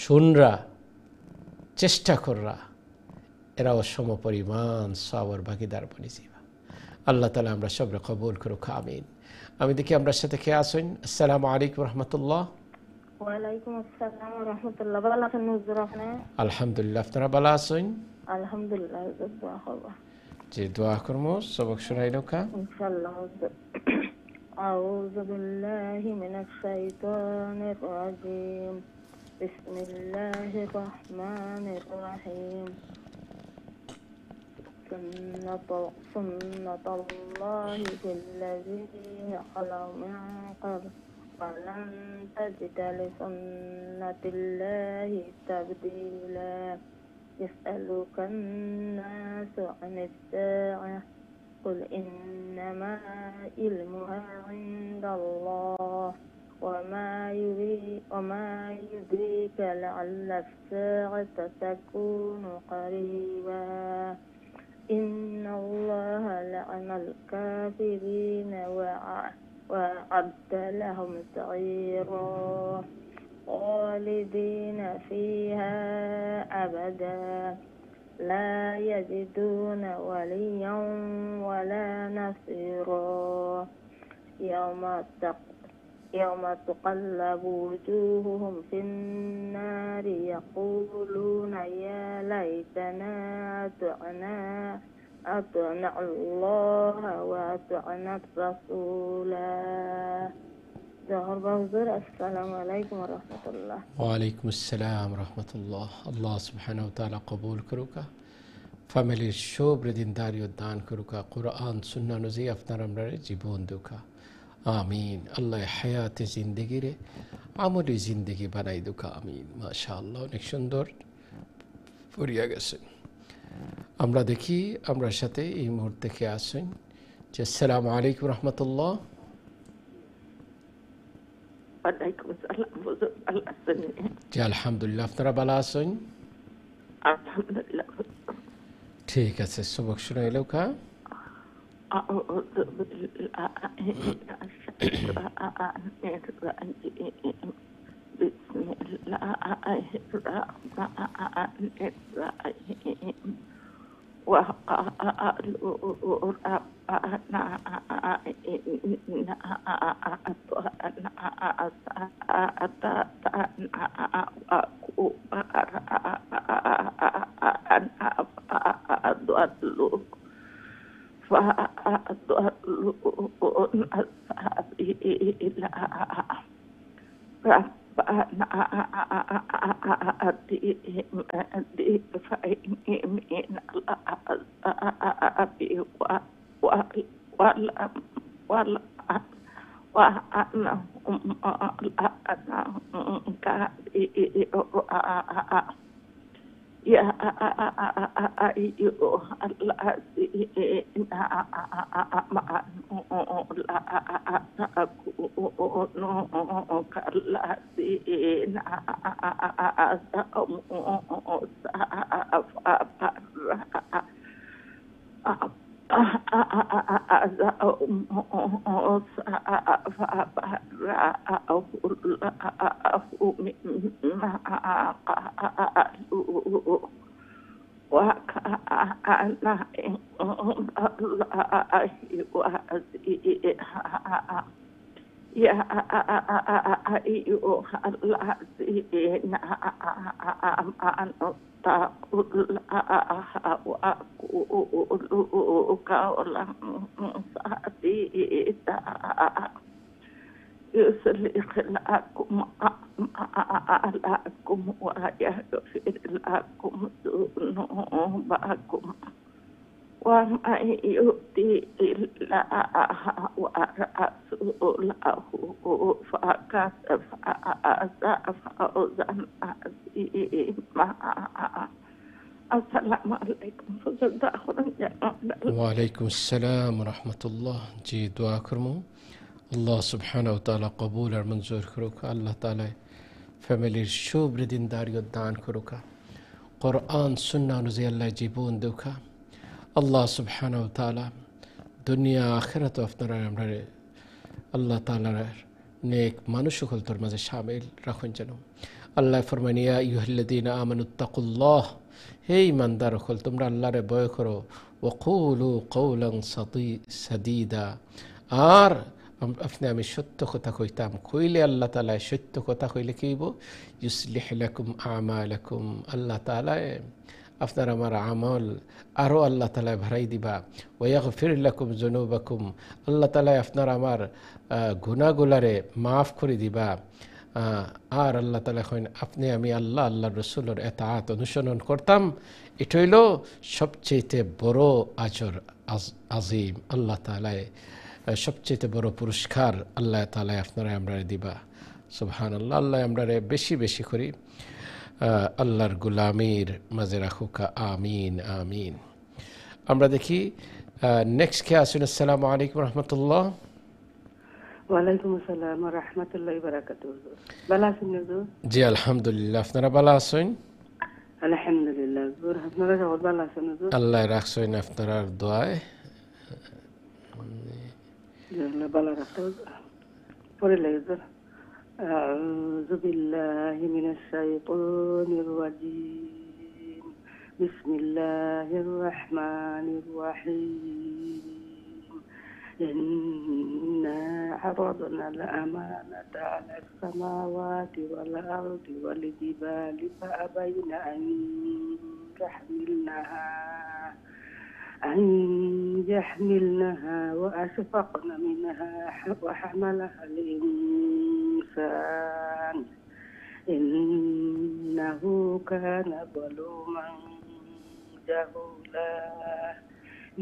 শুনরা চেষ্টা কররা, এরাও সমপরিমাণ সবর ভাগিদার বনি যাবা। আল্লাহ তাআলা আমরা সবরে কবুল করুক, আমিন। আমি দেখি আমরা সাথে কে আসেন। আসসালামু আলাইকুম রহমতুল্লাহ। ওয়ালাইকুম আসসালাম ওয়া রাহমাতুল্লাহ। ভালো আছেন হুজুর আপনি? আলহামদুলিল্লাহ, আপনারা ভালো আছেন? আলহামদুলিল্লাহ হুজুর, দোয়া করব। যে দোয়া করবো সবক শোনাইল কা ইনশাআল্লাহ হুজুর। আউযু বিল্লাহি মিনাশ শাইতানির রাজীম। বিসমিল্লাহির রহমানির রহিম। সুন্নাতুল্লাহি ফিল্লাযীনা খালাউ মিন ক্বাবল ওয়ালান তাজিদা লিসুন্নাতিল্লাহি তাবদীলা। يسألك الناس عن الساعة قل إنما علمها عند الله وما يدريك لعل الساعة تكون قريبا إن الله لعن الكافرين وأعد لهم سعيرا خالدين فيها أبدا لا يجدون وليا ولا نصيرا يوم تقلب وجوههم في النار يقولون يا ليتنا أطعنا الله وأطعنا الرسولا. আসসালামু আলাইকুম ওয়া রাহমাতুল্লাহ। ওয়ালাইকুম আসসালাম রহমতুল্লাহ। আল্লাহ সুবহানাহু ওয়া তাআলা কবুল করুকা, ফ্যামিলির সব দিনদারিও দান করুকা, কোরআন সুন্নাহ অনুযায়ী আপনার আমরা জীবন দুকা, আমিন। আল্লাহ হায়াতে জিন্দেগিরে আমলি জিন্দেগি বানাই দুকা, আমিন। মাশাআল্লাহ, অনেক সুন্দর পড়িয়া গেছে। আমরা দেখি আমরা সাথে এই মুহূর্তে কে আসেন। যে আসসালামু আলাইকুম রহমতুল্লাহ। ওয়ালাইকুম আসসালাম হুজুর, ভালো আছেন? জি আলহামদুলিল্লাহ, আপনারা ভালো আছেন? আলহামদুলিল্লাহ। ঠিক আছে, সবক শুনাইল কা أعوذ بالله من الشيطان الرجيم. بسم الله الرحمن الرحيم. وقالوا ربنا إنا أطعنا سادتنا وكبراءنا فأضلونا السبيلا. ربنا آتهم ضعفين من العذاب وأنهم لعنهم كبيرا. يا أيها الذين آمنوا لا تكونوا كالذين آذوا موسى فبرأه الله مما قالوا وكان عند الله وجيها. يا أيها الذين آمنوا اتقوا الله وقولوا قولا سديدا يصلح لكم أعمالكم ويغفر لكم ذنوبكم وما يؤتي إلا ورسوله فكتب فوزا عظيما. السلام عليكم. ওয়ালাইকুম আসসালাম রহমতুল্লাহ। জি, দোয়া করবো আল্লাহ সুবহানাহু ওয়া তাআলা কবুল আর মঞ্জুর করুক। আল্লাহ তাআলা ফ্যামিলির শুভৃদিনদারিও দান করুক। কোরআন সুন্নাহ অনুযায়ী আল্লাহ জীবন দেউখা। আল্লাহ সুবহানাহু ওয়া তাআলা দুনিয়া আখিরাত আপনারা আমরা আল্লাহ তাআলার নেক মানুষ সকল তোর মাঝে শামিল রাখুন যেন। আল্লাহ ফরমান ইয়া আইয়ুহাল্লাযীনা আমানুত্তাকুল্লাহ, হে ঈমানদার সকল তোমরা আল্লাহরে ভয় করো। ওয়াকুলু কওলান সাদীদা, আর আপনি আমি সত্য কথা কইতাম কইলে আল্লাহ তাআলা সত্য কথা কইলে কি হইব? ইউসলিহ লাকুম আমালাকুম, আল্লাহ তাআলা আপনার আমার আমল আরও আল্লাহ তাআলা ভরাই দিবা। ওয়াগফির লাকুম যুনুবাকুম, আল্লাহ তাআলা আপনার আমার গুনাহগুলারে মাফ করে দিবা। আর আল্লাহ তাআলা কইন আপনি আমি আল্লাহ আল্লাহর রাসূলের ইতাআত অনুসরণ করতাম, এটা হইল সবচেয়ে বড় আজর আজিম। আল্লাহ তাআলা সবচেয়ে বড় পুরস্কার আল্লাহ তাআলা আপনারা আমরা দিবা। সুবহানাল্লাহ। আল্লাহ আমরা বেশি বেশি করি আল্লাহর গুলামির মাঝে রাখুকা। আমিন আমিন। আমরা দেখি নেক্সট কে আসুন। আসসালামু আলাইকুম রহমতুল্লাহ। ওয়ালাইকুম আসসালাম ওয়া রাহমাতুল্লাহি ওয়া বারাকাতুহু। ভালো আছেন হুজুর? জি আলহামদুলিল্লাহ। আপনারা ভালো আছেন? আলহামদুলিল্লাহ হুজুর। আপনারা সবাই ভালো আছেন হুজুর? আল্লাহ রাখছেন আপনার দোয়ায়। আল্লাহ ভালো রাখতে পড়ে লাগে হুজুর। আউযু বিল্লাহি মিনাশ শাইতানির রাজীম। বিসমিল্লাহির রহমানির রহিম। إنا عرضنا الأمانة على السماوات والأرض والجبال فأبين أن يحملنها وأشفقن منها وحملها الإنسان إنه كان ظلوما جهولا.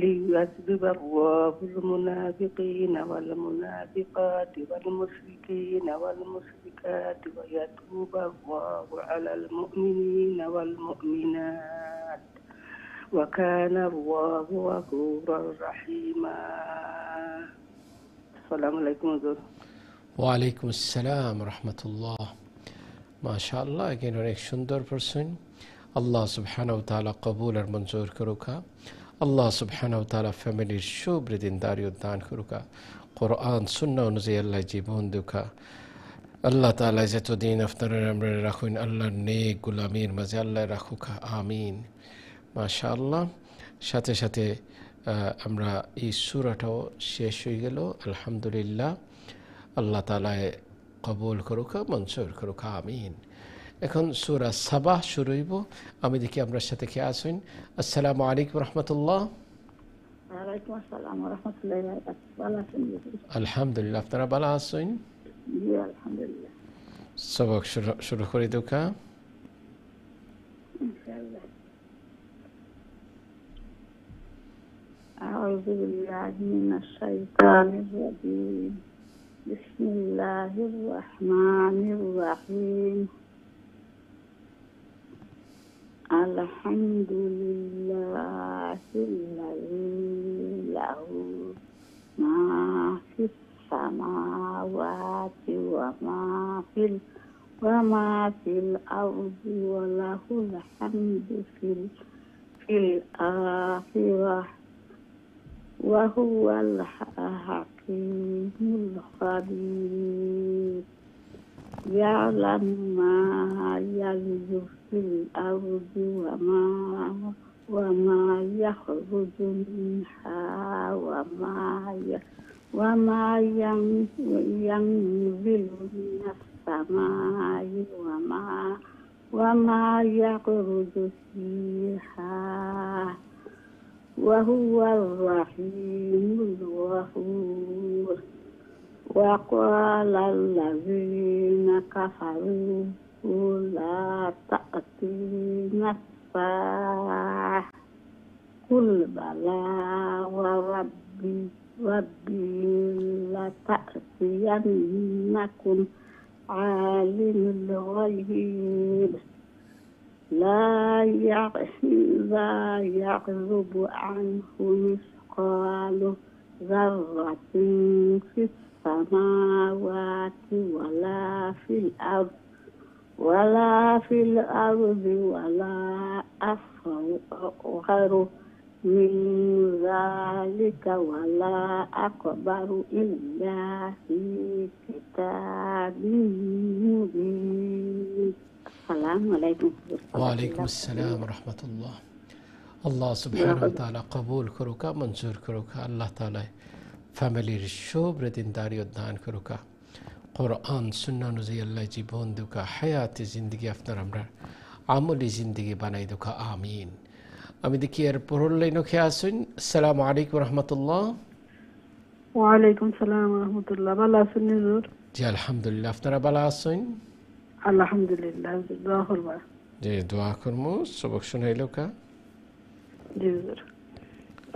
ليعذب الله المنافقين والمنافقات والمشركين والمشركات ويتوب الله على المؤمنين والمؤمنات وكان الله غفورا رحيما. السلام عليكم হুজুর। ওয়ালাইকুম আসসালাম রহমতুল্লাহ। মাশাআল্লাহ, এখানে অনেক সুন্দর প্রশ্ন। আল্লাহ সুবহানাহু ওয়া তাআলা কবুল আর মঞ্জুর করুকা। আল্লাহ সুবহানাহু ওয়া তাআলা ফ্যামিলির শুভৃদিনদারি দান করুকা। কোরআন সুন্নাহ অনুযায়ী আল্লাহ জীবন দুকা। আল্লাহ তাআলা যতদিন আপনারা আমরা রাখুন আল্লাহর নেক গোলামির মাঝে আল্লাহ রাখুকা। আমিন। মাশাআল্লাহ। সাথে সাথে আমরা এই সূরাটাও শেষ হয়ে গেল। আলহামদুলিল্লাহ। আল্লাহ তাআলা কবুল করুকা, মঞ্জুর করুকা। আমিন। এখন সূরা সাবাহ শুরু হইব। আমি দেখি আমরা সাথে কে আসুন। আসসালামু আলাইকুম রহমতুল্লাহ। ওয়ালাইকুম আসসালাম ওয়া রাহমাতুল্লাহি ওয়া বারাকাতুহু। ভালো আছেন? আলহামদুলিল্লাহ। আপনারা ভালো আছেন? জি আলহামদুলিল্লাহ। সবক শুরু করে দুকা। ইনশাআল্লাহ। আউযু বিল্লাহি মিনাশ শাইতানির রাজীম। বিসমিল্লাহির রহমানির রহিম। আলহামদুলিল্লাহিল্লাযী লাহু মা ফিস সামাওয়াতি ওয়া মা ফিল আরদি ওয়া লাহুল হামদু ফিল আখিরাহ ওয়া হুয়াল হাকীমুল খাবীর। يعلم ما يلج في الأرض وما يخرج منها وما ينزل من السماء وما يخرج فيها وهو الرحيم الغفور. وقال الذين كفروا لا تأتينا الساعة قل بلى وربي لتأتينكم عالم الغيب لا يعزب عنه مثقال ذرة في السماوات ولا في الأرض ولا أصغر من ذلك ولا أكبر إلا في كتاب مبين. السلام عليكم. وعليكم السلام ورحمة الله. আল্লাহ সুবহানাহু ওয়া তাআলা কবুল করুকা, মঞ্জুর করুকা। আল্লাহ তাআলা ফ্যামিলির শুভ্র দিনদারি দান করুকা। কোরআন সুন্নাহ অনুযায়ী আল্লাহ জীবন দুকা, হায়াতে জিন্দগি আপনার আমরা আমলি জিন্দগি বানাই দুকা। আমিন। আমি দেখি এর পরের লাইনও খেয়ে আসুন। আসসালামু আলাইকুম রহমতুল্লাহ। ওয়ালাইকুম সালাম রহমতুল্লাহ। ভালো আছেন হুজুর? জি আলহামদুলিল্লাহ। আপনারা ভালো আছেন? আলহামদুলিল্লাহ। দোয়া করবা। জি দোয়া করমু। সবক শুনাইলো কা? জি হুজুর।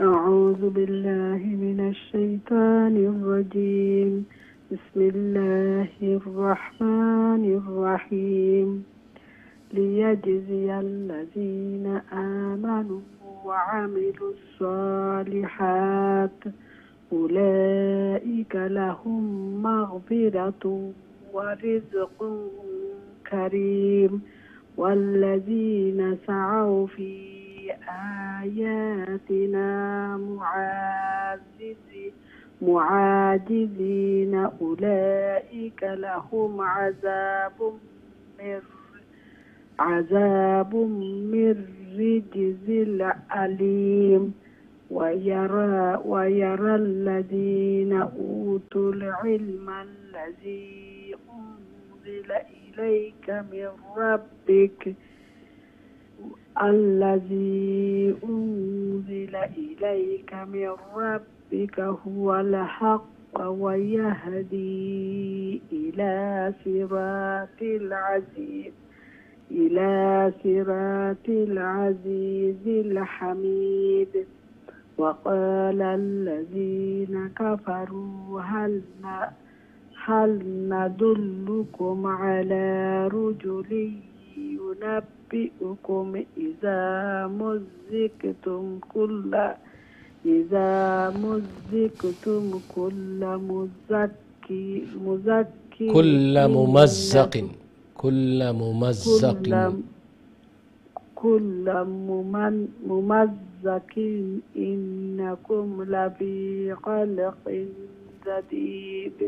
أعوذ بالله من الشيطان الرجيم. بسم الله الرحمن الرحيم. ليجزي الذين آمنوا وعملوا الصالحات أولئك لهم مغفرة ورزق كريم والذين سعوا في آياتنا معاجزين أولئك لهم عذاب من رجز الأليم ويرى الذين أوتوا العلم الذي أنزل إليك من ربك هو الحق ويهدي إلى صراط العزيز الحميد. وقال الذين كفروا هل ندلكم على رجل ينبئكم إذا مزقتم كل ممزق إنكم لفي خلق جديد.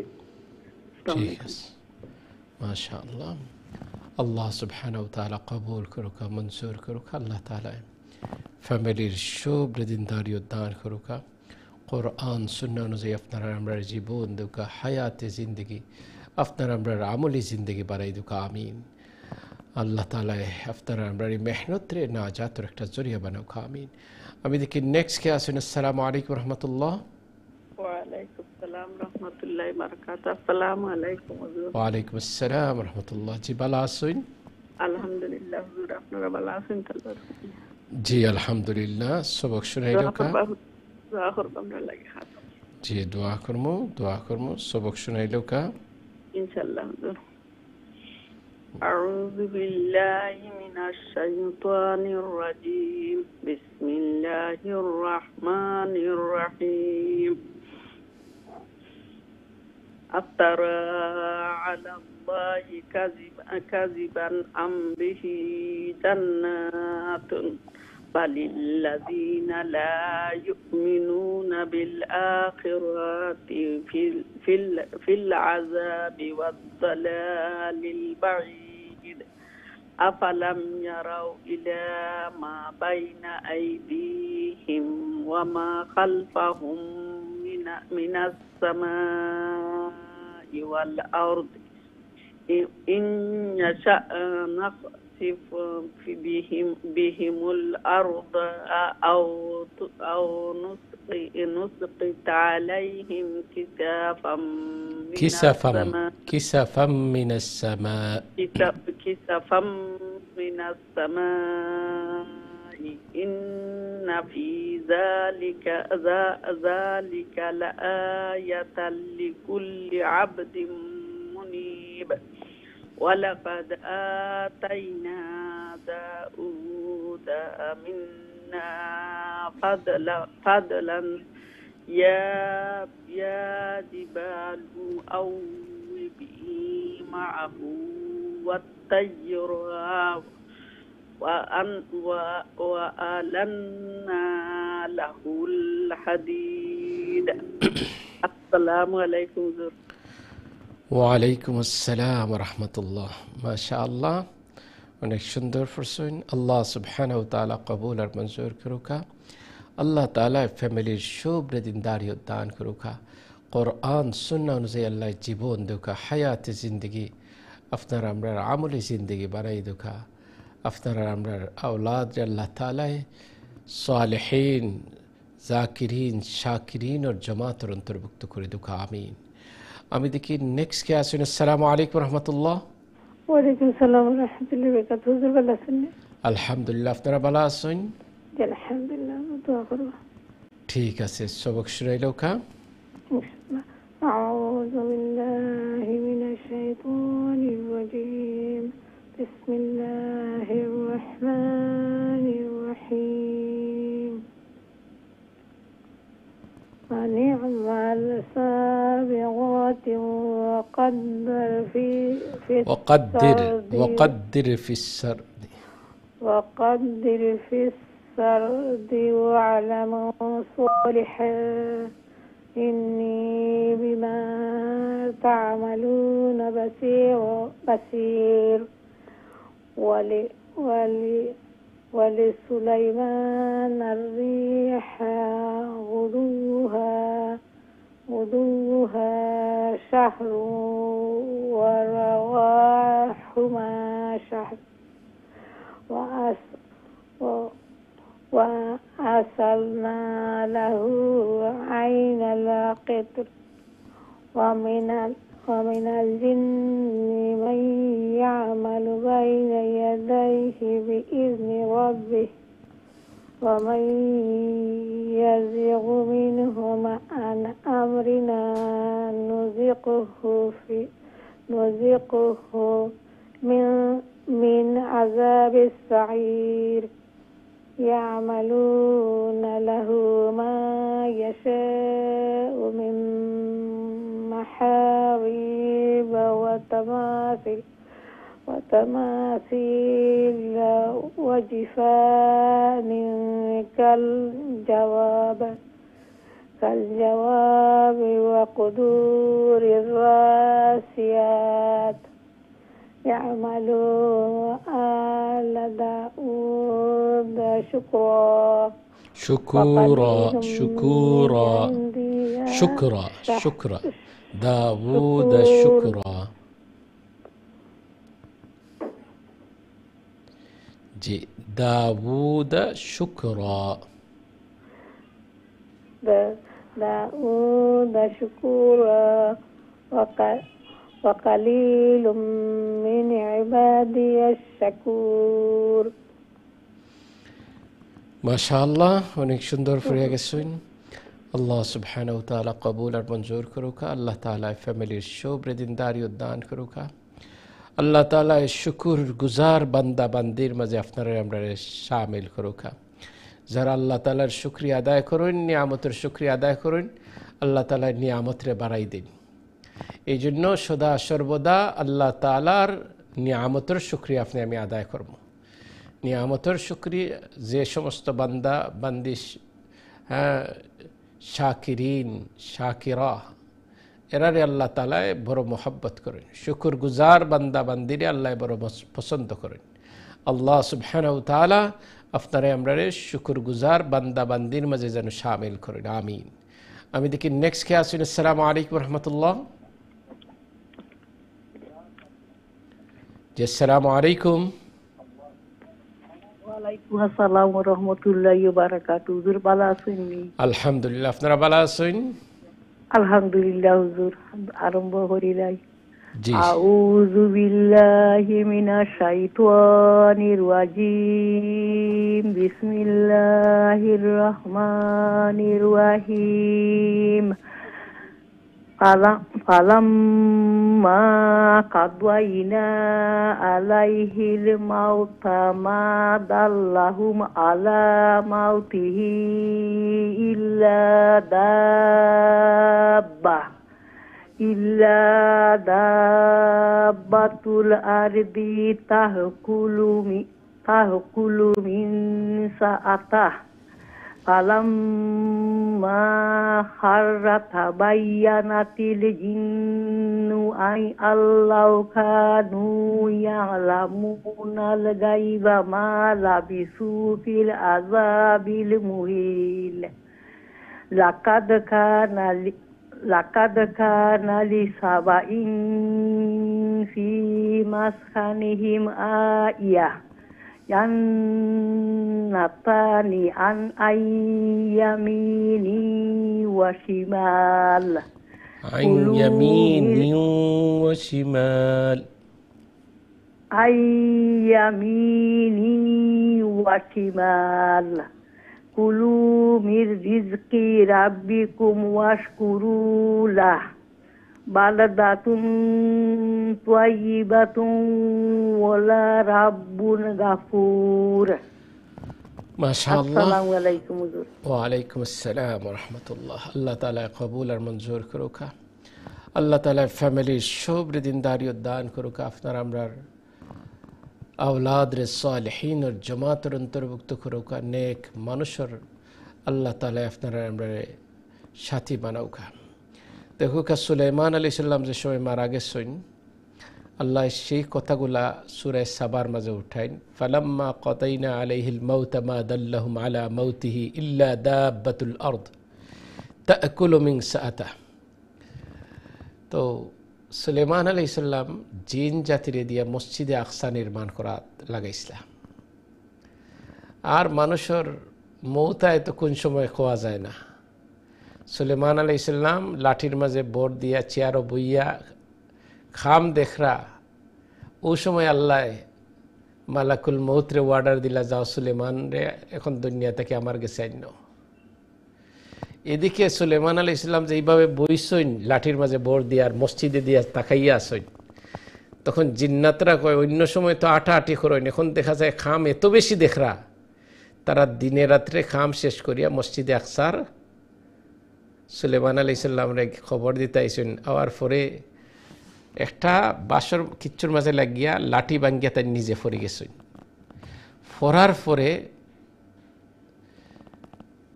ما شاء الله. আল্লাহ সুবহানাহু ওয়া তাআলা কবুল করুকা, মঞ্জুর করুকা। আল্লাহ তাআলা ফ্যামিলির শুভ্র দিনদারি দান করুকা। কোরআন সুন্নাহ অনুযায়ী আপনারা আমরা জীবন দুকা, হায়াতে জিন্দগি আপনারা আমরা আমলি জিন্দগি বানাই দুকা। আমিন। আল্লাহ তাআলা আপনারা আমরা মেহনতরে নাজাতের একটা জরিয়া বানাউকা। আমিন। আমি দেখি নেক্সট কে আসুন। আসসালামু আলাইকুম রহমতুল্লাহ। ওয়ালাইকুম সালাম রহমতুল্লাহি বারাকাতুহু। আসসালামু আলাইকুম হুজুর। ওয়ালাইকুম আসসালাম রহমতুল্লাহ। জি ভালো আছেন? আলহামদুলিল্লাহ হুজুর। আপনারা ভালো আছেন? জি আলহামদুলিল্লাহ। সবক শুনাইলো কা? দোয়া করব আমরা লাগি হাত। জি দোয়া করমু। সবক শুনাইলো কা? ইনশাআল্লাহ হুজুর। أعوذ بالله من الشيطان الرجيم. بسم الله الرحمن الرحيم. أفترى على الله كذبا أم به جنات بل الذين لا يؤمنون بالآخرة في العذاب والضلال البعيد. أفلم يروا إلى ما بين أيديهم وما خلفهم من السماء والأرض إن يشأ نخسف بهم الأرض أو نسقط عليهم كسفا من السماء إن في ذلك لآية لكل عبد منيب ولقد آتينا داود منا فضلا يا جبال أوبي معه والطير وألنا له الحديد. السلام عليكم. ওয়ালাইকুম আসসালাম রহমতুল্লাহ। মাশাআল্লাহ, অনেক সুন্দর পড়ছেন। আল্লাহ সুবহানাহু ওয়া তাআলা কবুল আর মঞ্জুর করুকা। আল্লাহ তাআলা ফ্যামিলির শুভ্র দিনদারি দান করুকা। কোরআন সুন্নাহ অনুযায়ী আল্লাহ জীবন দুকা, হায়াতে জিন্দগি আপনার আমরার আমলি জিন্দগি বানাই দুকা। আপনার আমরার আওলাদ আল্লাহ তাআলা সালেহিন, জাকিরিন, শাকিরিন और জামাতের অন্তর্ভুক্ত করে দুকা। আমিন। আমি দেখি নেক্সট কে আছেন। আসসালামু আলাইকুম রহমতুল্লাহ। ওয়ালাইকুম সালাম রাহমাতুল্লাহি ওয়া বারাকাতুহু। হুজুর ভালো আছেন? আলহামদুলিল্লাহ, আপনারা ভালো আছেন? জি আলহামদুলিল্লাহ, দোয়া করব। ঠিক আছে, সবক শুনাইলো কা। আউযু বিল্লাহি মিনাশ শাইতানির রাজীম। বিসমিল্লাহির রহমানির রহিম। ونعمل سابغات وقدر في السرد واعلموا صالحا إني بما تعملون بصير ولسليمان الريح غدوها شهر ورواحها شهر وأسلنا له عين القطر ومن الجن من يعمل بين يديه بإذن ربه ومن يزغ منهم عن أمرنا نذقه من عذاب السعير يعملون له ما يشاء من محاريب وتماثيل وجفان كالجواب وقدور الراسيات يعملون آل داود شكرا داود شكرا جي داود شكرا داود شكورا وقليل من عبادي الشكور। মাশাআল্লাহ, অনেক সুন্দর পড়ে গেছেন। আল্লাহ সুবহানাহু ওয়া তাআলা কবুল আর মঞ্জুর করুকা। আল্লাহ তাআলা ফ্যামিলির শুভ্র দিনদারি দান করুকা। আল্লাহ তাআলা শুকর গুজার বান্দা বান্দির মাঝে আপনারা আমরা শামিল করুকা। যারা আল্লাহ তাআলার শুকরিয়া আদায় করেন, নিয়ামতের শুকরিয়া আদায় করেন, আল্লাহ তাআলা নিয়ামতরে বাড়াই দেন। এই জন্য সদা সর্বদা আল্লাহ তাআলার নিয়ামতের শুকরিয়া আমি আদায় করব। নিয়ামতের শুকরিয়া যে সমস্ত বান্দা বান্দি শাকিরিন শাকিরা, এরারে আল্লাহ তাআলা বড় মোহাব্বত করেন। শুকর গুজার বান্দা বান্দিরে আল্লাহ বড় পছন্দ করেন। আল্লাহ সুবহানাহু ওয়া তাআলা আপনারা আমরা শুকর গুজার বান্দা বান্দির মাঝে যেন শামিল করেন। আমিন। আমি দেখি নেক্সট কে আছেন। আসসালামু আলাইকুম রহমতুল্লাহ। জি আসসালামু আলাইকুম। ওয়ালাইকুম আসসালাম ওয়া রাহমাতুল্লাহি ওয়া বারাকাতুহু। হুজুর ভালো আছেন? আলহামদুলিল্লাহ, আপনারা ভালো আছেন? আলহামদুলিল্লাহ হুজুর, আরম্ভ করিলাই। জি আউযু বিল্লাহি মিনাশ শাইতানির রাজিম বিসমিল্লাহির রহমানির রহিম ফালাম্মা কাদাইনা আলাইহিল মাউতা মা দাল্লাহুম আলা মাউতিহি ইল্লা দাব্বাতুল আরদি তাহকুলু মিন সাআতাহ ফালাম্মা খাররা তাবায়্যানাতিল জিন্নু আই আল্লাউ কানু ইয়ালামুনাল গায়বা মা লাবিসু ফিল আযাবিল মুহিন লাকাদ কানা লিসাবাইন ফি মাসকানিহিম আয়া জান্নাতানি আন আইয়ামিনি ওয়া শিমাল আইয়ামিনি ওয়া শিমাল আইয়ামিনি ওয়া শিমাল কুলু মির রিজকি রাব্বিকুম ওয়াশকুরু লাহ বালাদাতুন তাইয়্যিবাতুন ওয়ালা রাব্বুন গাফুর। মাশাআল্লাহ। আসসালামু আলাইকুম হুজুর। ওয়া আলাইকুম আসসালাম ওয়া রাহমাতুল্লাহ। আল্লাহ তাআলা কবুল আর মঞ্জুর করুক। আল্লাহ তাআলা ফ্যামিলির সবরে দিনদারি দান করুক। আপনার আমরার আওলাদরে সালেহিন জামাতের অন্তর্ভুক্ত করুক। নেক মানুষের আল্লাহ তাআলা আপনারা আমরা সাথী বানাউক। দেখুক সুলাইমান আলাইহিস সালাম যে সময় মারা গেছেন, আল্লাহ সেই কথাগুলা সূরা সাবার মাঝে উঠাইন। ফালাম্মা কাতাইনা আলাইহিল মাউতা মা দাল্লাহুম আলা মাউতিহি ইল্লা দাব্বাতুল আরদ তাকুলু মিন সাআতা। তো সুলাইমান আলাইহিস সালাম জিন জাতিরে দিয়া মসজিদে আকসা নির্মাণ করা লাগাইছিলা। আর মানুষের মৌতায় তো কোন সময় খোয়া যায় না। সুলাইমান আলাইহিস সালাম লাঠির মাঝে বোর দিয়া চেয়ারও বইয়া খাম দেখরা, ও সময় আল্লাহ মালাকুল মৌতরে ওয়ার্ডার দিলা, যাও সুলাইমান রে এখন দুনিয়া থেকে আমার গেছে আইন। এদিকে সুলাইমান আলাইহিস সালাম যে এইভাবে বইসইন লাঠির মাঝে বোর দিয়া আর মসজিদে দিয়া তাকাইয়া আসইন, তখন জিন্নাতরা কয় অন্য সময় তো আটি করেন, এখন দেখা যায় খাম এত বেশি দেখরা, তারা দিনে রাত্রে খাম শেষ করিয়া মসজিদে আকসার সুলাইমান আলাইহিস সালামরে খবর দিতে আইসেন। আওয়ার পরে একটা বাসর কিচ্ছুর মাঝে লাগিয়া লাঠি ভাঙ্গিয়া তাই নিজে ফরে গেছেন। ফরার পরে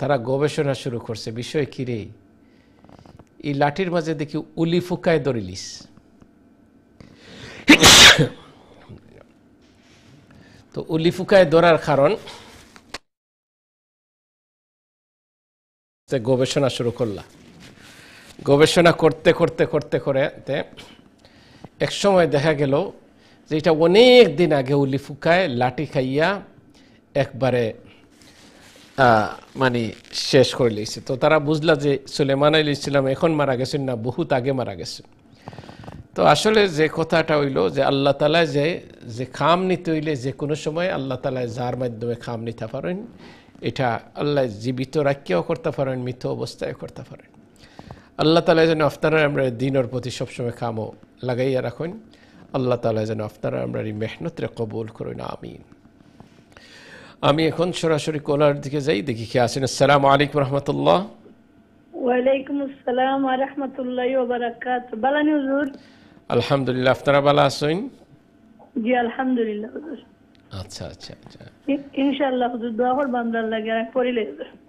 তারা গবেষণা শুরু করছে, বিষয় কিরে এই লাঠির মাঝে দেখি উলি ফুকায় ধরিলিস। তো উলি ফুকায় ধরার কারণ গবেষণা শুরু করলা। গবেষণা করতে করতে করতে করতে এক সময় দেখা গেল যে এটা অনেক দিন আগে উলি ফুকায় লাঠি খাইয়া একবারে মানে শেষ করে লিয়েছে। তো তারা বুঝলা যে সুলাইমান আলাইহিস সালাম এখন মারা গেছেন না, বহুত আগে মারা গেছেন। তো আসলে যে কথাটা হইল যে আল্লাহ তাআলা যে খাম নিতে হইলে যে কোনো সময় আল্লাহ তাআলা যার মাধ্যমে খাম নিতে পারেন, এটা আল্লাহ জীবিত রাখিয়াও করতে পারেন, মৃত অবস্থায় করতে পারেন। আল্লাহ তাআলা যেন আপনারা আমরা দিনের প্রতি সবসময় কামও লাগাইয়া রাখুন। আল্লাহ তাআলা যেন আপনারা আমরা এই মেহনতরে কবুল করুন, আমিন। আমি এখন সরাসরি কলার দিকে যাই, দেখি কে আছেন। আসসালামু আলাইকুম রহমতুল্লাহ। ওয়ালাইকুম আসসালাম ওয়া রাহমাতুল্লাহি ওয়া বারাকাতুহু। বালানি হুজুর? আলহামদুলিল্লাহ, আপনারা ভালো আছেন? জি আলহামদুলিল্লাহ হুজুর। আচ্ছা আচ্ছা আচ্ছা, ইনশাআল্লাহ হুজুর দোয়া করবেন আল্লাহর লাগে পড়িলে।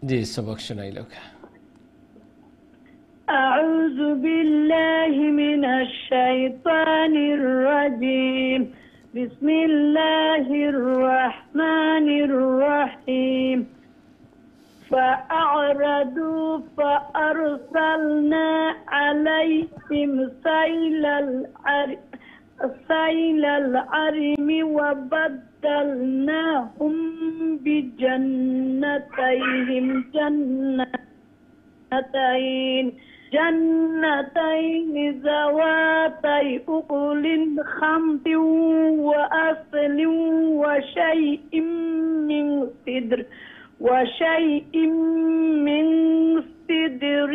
জি সবক শোনাইলো। أعوذ بالله من الشيطان الرجيم بسم الله الرحمن الرحيم فأعرضوا فأرسلنا عليهم سيل العرم وبدلناهم بجنتين جنتين ذواتي أكل خمط وأصل وشيء من سدر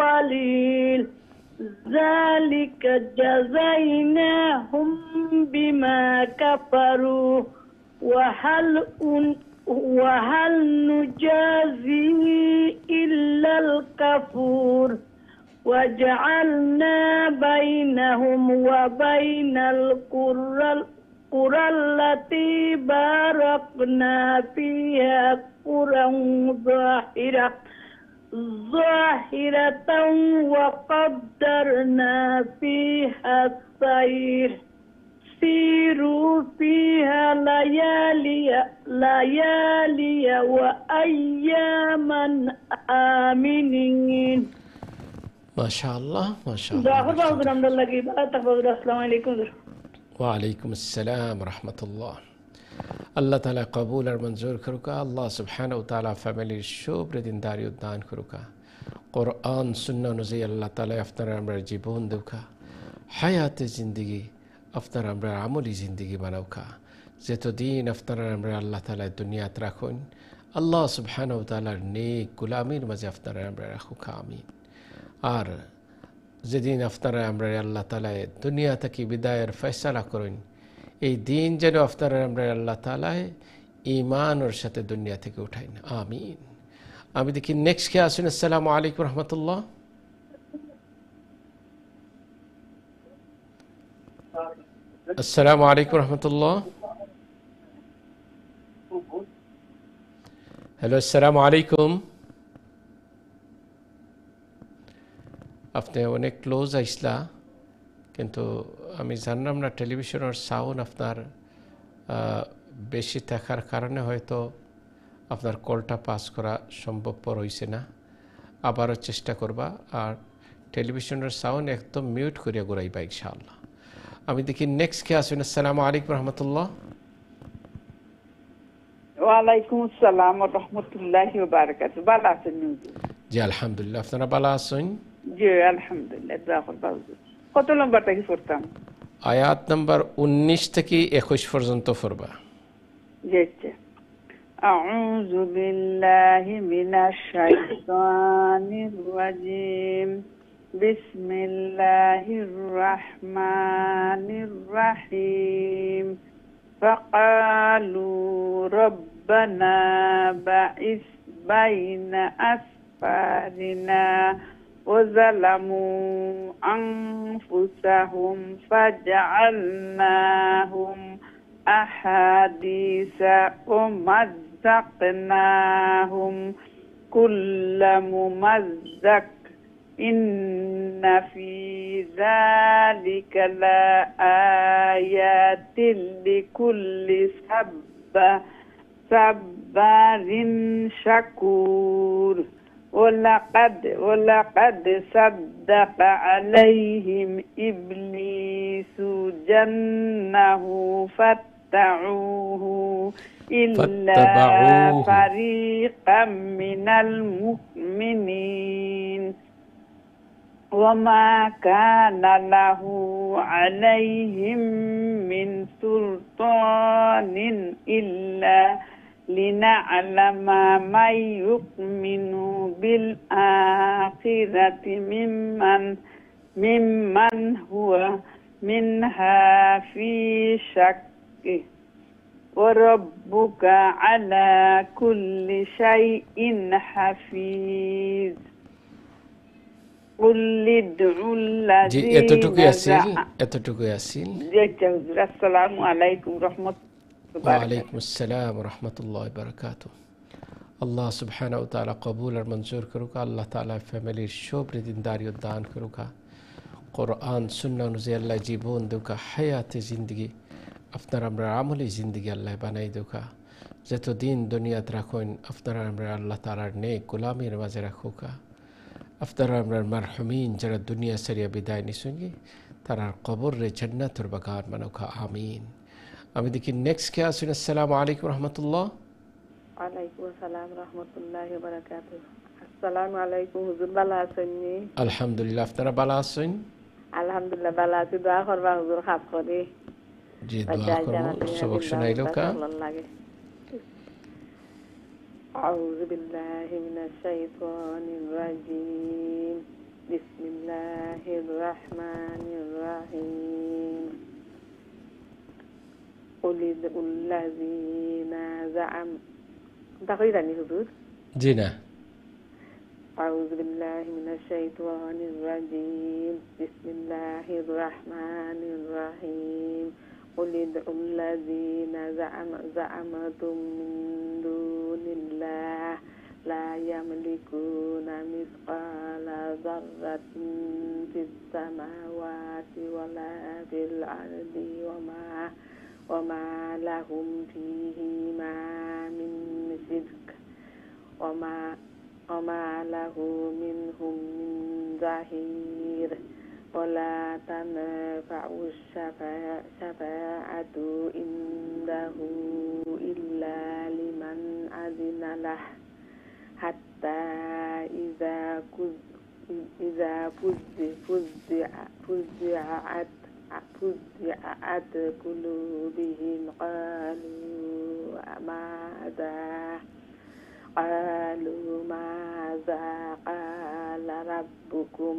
قليل ذلك جزيناهم بما كفروا وهل نجازي إلا الكفور وجعلنا بينهم وبين القرى التي باركنا فيها قرى ظاهرة وقدرنا فيها السير سيروا فيها ليالي وأياما آمنين ما شاء الله ما شاء الله دعوة الحمد لله السلام عليكم ওয়ালাইকুম আসসালাম রহমতুল্লাহ। আল্লাহ তালা কবুল আর মঞ্জুর করুকা। আল্লাহ সুবহানাহু ওয়া তাআলা ফ্যামিলির শুভ্র দিনদারি উদ্যান করুকা। কোরআন সুন্নাহ অনুযায়ী আল্লাহ তালা আপনারা আমরা জীবন দেউকা, হায়াতে জিন্দগি আপনারা আমরা আমলি জিন্দগি বানাউকা। যতদিন আপনারা আমরা আল্লাহ তালা দুনিয়াত রাখুন, আল্লাহ সুবহানাহু ওয়া তাআলার নেক গোলামির মাঝে আপনারা আমরা রাখুকা, আমিন। আর যেদিন আপনারা আমরা আল্লাহ তালায় দুনিয়া থেকে বিদায়ের ফয়সালা করেন, এই দিন যেন আপনারা আমরা আল্লাহ তালায় ইমানের সাথে দুনিয়া থেকে উঠাইন, আমিন। আমি দেখি নেক্সট কে আসুন। আসসালামু আলাইকুম রহমতুল্লাহ। আসসালামু আলাইকুম রহমতুল্লাহ। হ্যালো, আসসালামু আলাইকুম। আপনি অনেক ক্লোজ আইসলা, কিন্তু আমি জানলাম না টেলিভিশনের সাউন্ড আপনার বেশি থাকার কারণে হয়তো আপনার কলটা পাস করা সম্ভবপর হয়েছে না। আবারও চেষ্টা করবা, আর টেলিভিশনের সাউন্ড একদম মিউট করিয়া ঘুরাইবা ইনশাআল্লাহ। আমি দেখি নেক্সট কে আসুন। আসসালামু আলাইকুম রহমতুল্লাহ। ওয়ালাইকুম আসসালাম ওয়া রাহমাতুল্লাহি ওয়া বারাকাতুহু। ভালো আছেন? জি আলহামদুলিল্লাহ, আপনারা ভালো আছেন? জি আলহামদুলিল্লাহ। কত নম্বর থেকে পড়তাম? আয়াত নাম্বার 19 থেকে 21 পর্যন্ত পড়বা। জি আচ্ছা। আউযু বিল্লাহি মিনাশ শাইতানির রাজিম। বিসমিল্লাহির রাহমানির রাহিম। ফাকালু রব্বানা বা'is বাইনা আসফারিনা وظلموا أنفسهم فجعلناهم أحاديث ومزقناهم كل ممزق إن في ذلك لآيات لكل صبار شكور ولقد صدق عليهم إبليس جنه فاتبعوه إلا فريقا من المؤمنين وما كان له عليهم من سلطان إلا لنعلم من يؤمن بالآخرة ممن هو منها في شك وربك على كل شيء حفيظ قل ادعوا الذين এতটুকুই আসিল। আসসালামু আলাইকুম রহমতুল্লাহ। ওয়ালাইকুম আসসালাম রহমতুল্লাহ বারাকাতুহু। আল্লাহ সুবহানাহু ওয়া তাআলা কবুল আর মঞ্জুর করুকা। আল্লাহ তাআলা ফ্যামিলির শুভ্র দিনদারি দান করুকা। কোরআন সুন্নাহ অনুযায়ী আল্লাহ জীবন দেউকা, হায়াতে জিন্দগি আপনার আমরা আমলি জিন্দগি আল্লাহ বানাই দেউকা। যতদিন দুনিয়াত রাখুন আপনারা আমরা আল্লাহ তাআলার নেক গোলামির মাঝে রাখুকা। আপনারা আমরা মারহুমিন যারা দুনিয়া সারিয়া বিদায় নিশুনগি, তারা কবর রে জান্নাতুর বাগান বানাউকা, আমিন। আমি দেখি নেক্সট কে আসুন। আসসালামু আলাইকুম রহমতুল্লাহ। ওয়ালাইকুম আসসালাম রহমতুল্লাহি ওয়া বারাকাতুহু। আসসালামু আলাইকুম হুজুর ভালো আছেন নি? আলহামদুলিল্লাহ, আপনারা ভালো আছেন? আলহামদুলিল্লাহ ভালো আছি। দোয়া করবা হুজুর খাস করে। জি, দোয়া বাচ্চা করব। জানাতে সবক দিন শোনাইলো কা? ভালো লাগে। أعوذ بالله من الشيطان الرجيم. بسم الله الرحمن الرحيم. قل ادعوا الذين تقريبا حضور. জি না। أعوذ بالله من الشيطان الرجيم. بسم الله الرحمن الرحيم. قل ادعوا الذين زعمتم من دون الله لا يملكون مثقال ذرة في السماوات ولا في الأرض وما لهم فيهما من شرك وما له منهم من ظهير ولا تنفع الشفاعة عنده إلا لمن أذن له حتى إذا فزعت قلوبهم قالوا ماذا قال ربكم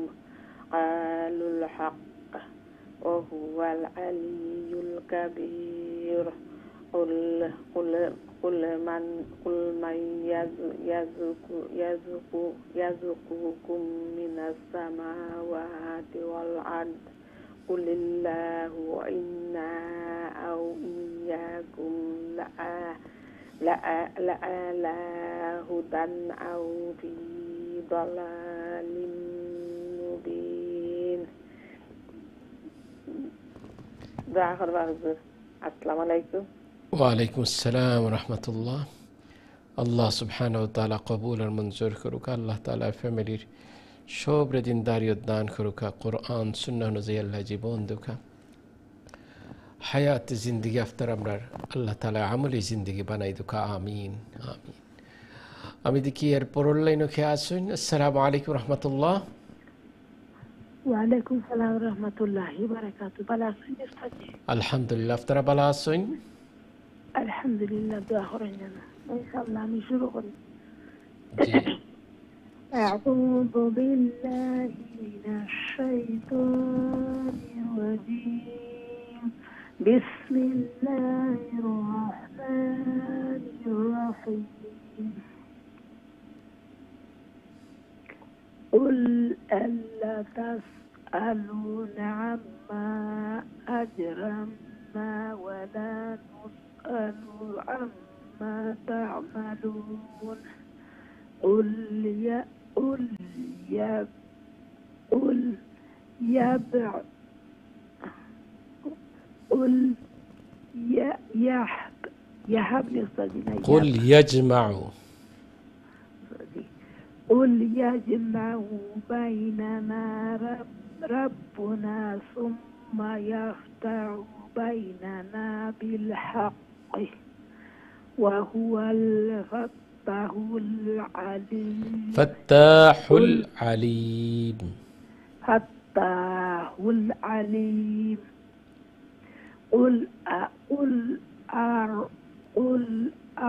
قالوا الحق وهو العلي الكبير. قل من يرزقكم من السماوات والأرض قل الله وإنا أو إياكم لعلى هدى أو في ضلال مبين. আসসালামু আলাইকুম। ওয়ালাইকুম আসসালাম রহমতুল্লাহ। আল্লাহ সুবহানাহু ওয়া তাআলা কবুল আর মঞ্জুর করুক। আল্লাহ তাআলা ফ্যামিলির সবরে দিনদারিয়ত দান করুক। কোরআন সুন্নাহ অনুযায়ী আল্লাহ জীবন দুকা হায়াত জিন্দগি আফতার আমরার আল্লাহ তাআলা আমলি জিন্দগি বানাই দুকা। আমিন আমিন। আমি দেখি এর পরের লাইনে খেয়ে আসুন। আসসালামু আলাইকুম রহমতুল্লাহ। ওয়ালাইকুম সালাম রহমতুল্লাহি বারাকাতু। ভালো আছেন উস্তাদ? আলহামদুলিল্লাহ, আপনারা ভালো আছেন? আলহামদুলিল্লাহ, দোয়া করেন যেন। ইনশাআল্লাহ আমি শুরু করি। জি। أعوذ بالله من الشيطان الرجيم. بسم الله الرحمن الرحيم. قل ألا تسألون عما أجرمنا ولا نسأل عما تعملون. قل يجمع بيننا ربنا ثم يفتح بيننا بالحق وهو الفتاح العليم. فتاح العليم. فتاح العليم. قل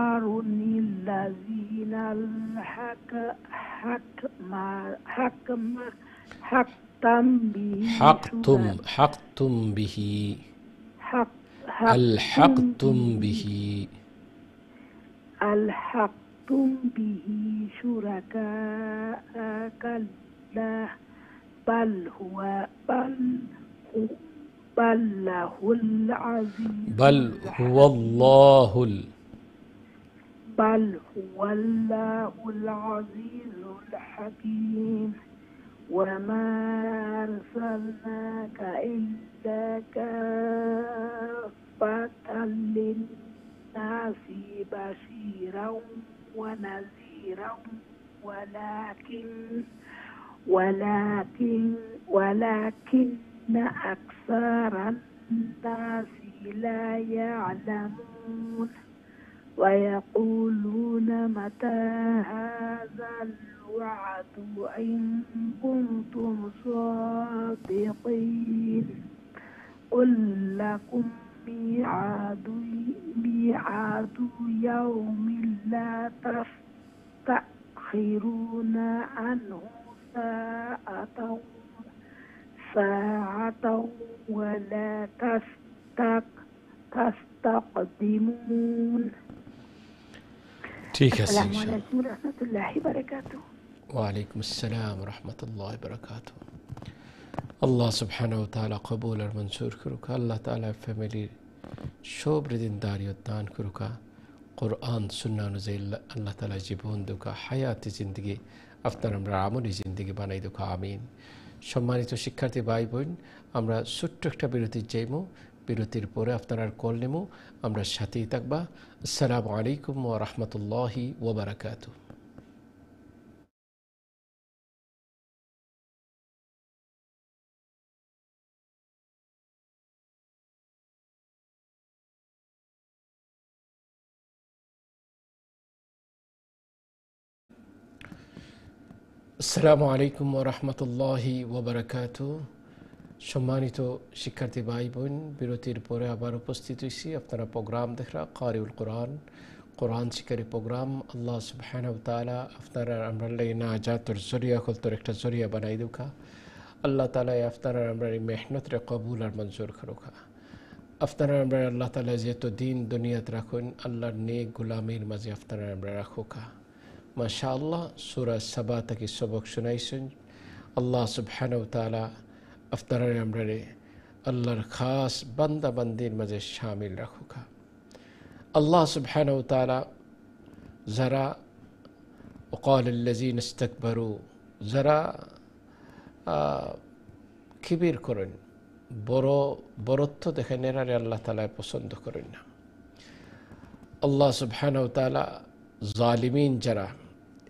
أروني الذين حقتم به ألحقتم به شركاء كلا بل هو الله العزيز الحكيم. وما أرسلناك إلا كافة للناس بشيرا ونذيرا ولكن أكثر الناس لا يعلمون. ويقولون متى هذا الوعد إن كنتم صادقين قل لكم ميعاد يوم لا تستأخرون عنه ساعة ولا تستقدمون. ঠিক আছে السلام عليكم ورحمة الله وبركاته. ওয়ালাইকুম আসসালাম রহমতুল্লাহ বরকাত। আল্লাহ সুবহানাহু ওয়া তাআলা কবুল আর মঞ্জুর করুক। আল্লাহ তাআলা ফ্যামিলির সব রিদিনদারিয়ত দান করুক। কোরআন সুন্নাহ অনুযায়ী আল্লাহ তাআলা জীবন দুকা হায়াতি জিন্দগি আপনার আমরা আমলি জিন্দগি বানাই দুকা আমিন। সম্মানিত শিক্ষার্থী ভাই বোন, আমরা ছোট্ট একটা বিরতির যাইমু। বিরতির পরে আপনারা কল নেমু, আমরা সাথেই থাকবা। আসসালামু আলাইকুম ওয়া রাহমাতুল্লাহি ওয়া বারাকাতুহু। আসসালামু আলাইকুম ওয়া রাহমাতুল্লাহি ওয়া বারাকাতুহু। সম্মানিত শিক্ষার্থী ভাই বোন, বিরতির পরে আবার উপস্থিত হয়েছি। আপনারা প্রোগ্রাম দেখরা কারিউল কোরআন, কোরআন শিকারী প্রোগ্রাম। আল্লাহ সুবহানাহু ওয়া তাআলা আপনারা আমরা লাগি নাজাতের জরিয়া খলতর একটা জরিয়া বানাই দুকা। আল্লাহ তাআলা আপনারা আমরা মেহনতরে কবুল আর মঞ্জুর করুকা। আপনারা আমরা আল্লাহ তাআলা যেহেতু দিন দুনিয়াত রাখুন, আল্লাহর নেক গোলামির মাঝে আপনারা আমরা রাখুকা। মাশাআল্লাহ, সূরা সাবা থেকে সবক শুনাইছেন। আল্লাহ সুবহানাহু ওয়া তাআলা আপনারা আমরা আল্লাহর খাস বান্দা বান্দির মাঝে শামিল রাখুকা। আল্লাহ সুবহানাহু ওয়া তাআলা যারা وقال الذين استكبروا যারা কিবির করেন, বড়ত্ব দেখেন, এরারে আল্লাহ তাআলা পছন্দ করেন না। আল্লাহ সুবহানাহু ওয়া তাআলা জালিমিন যারা,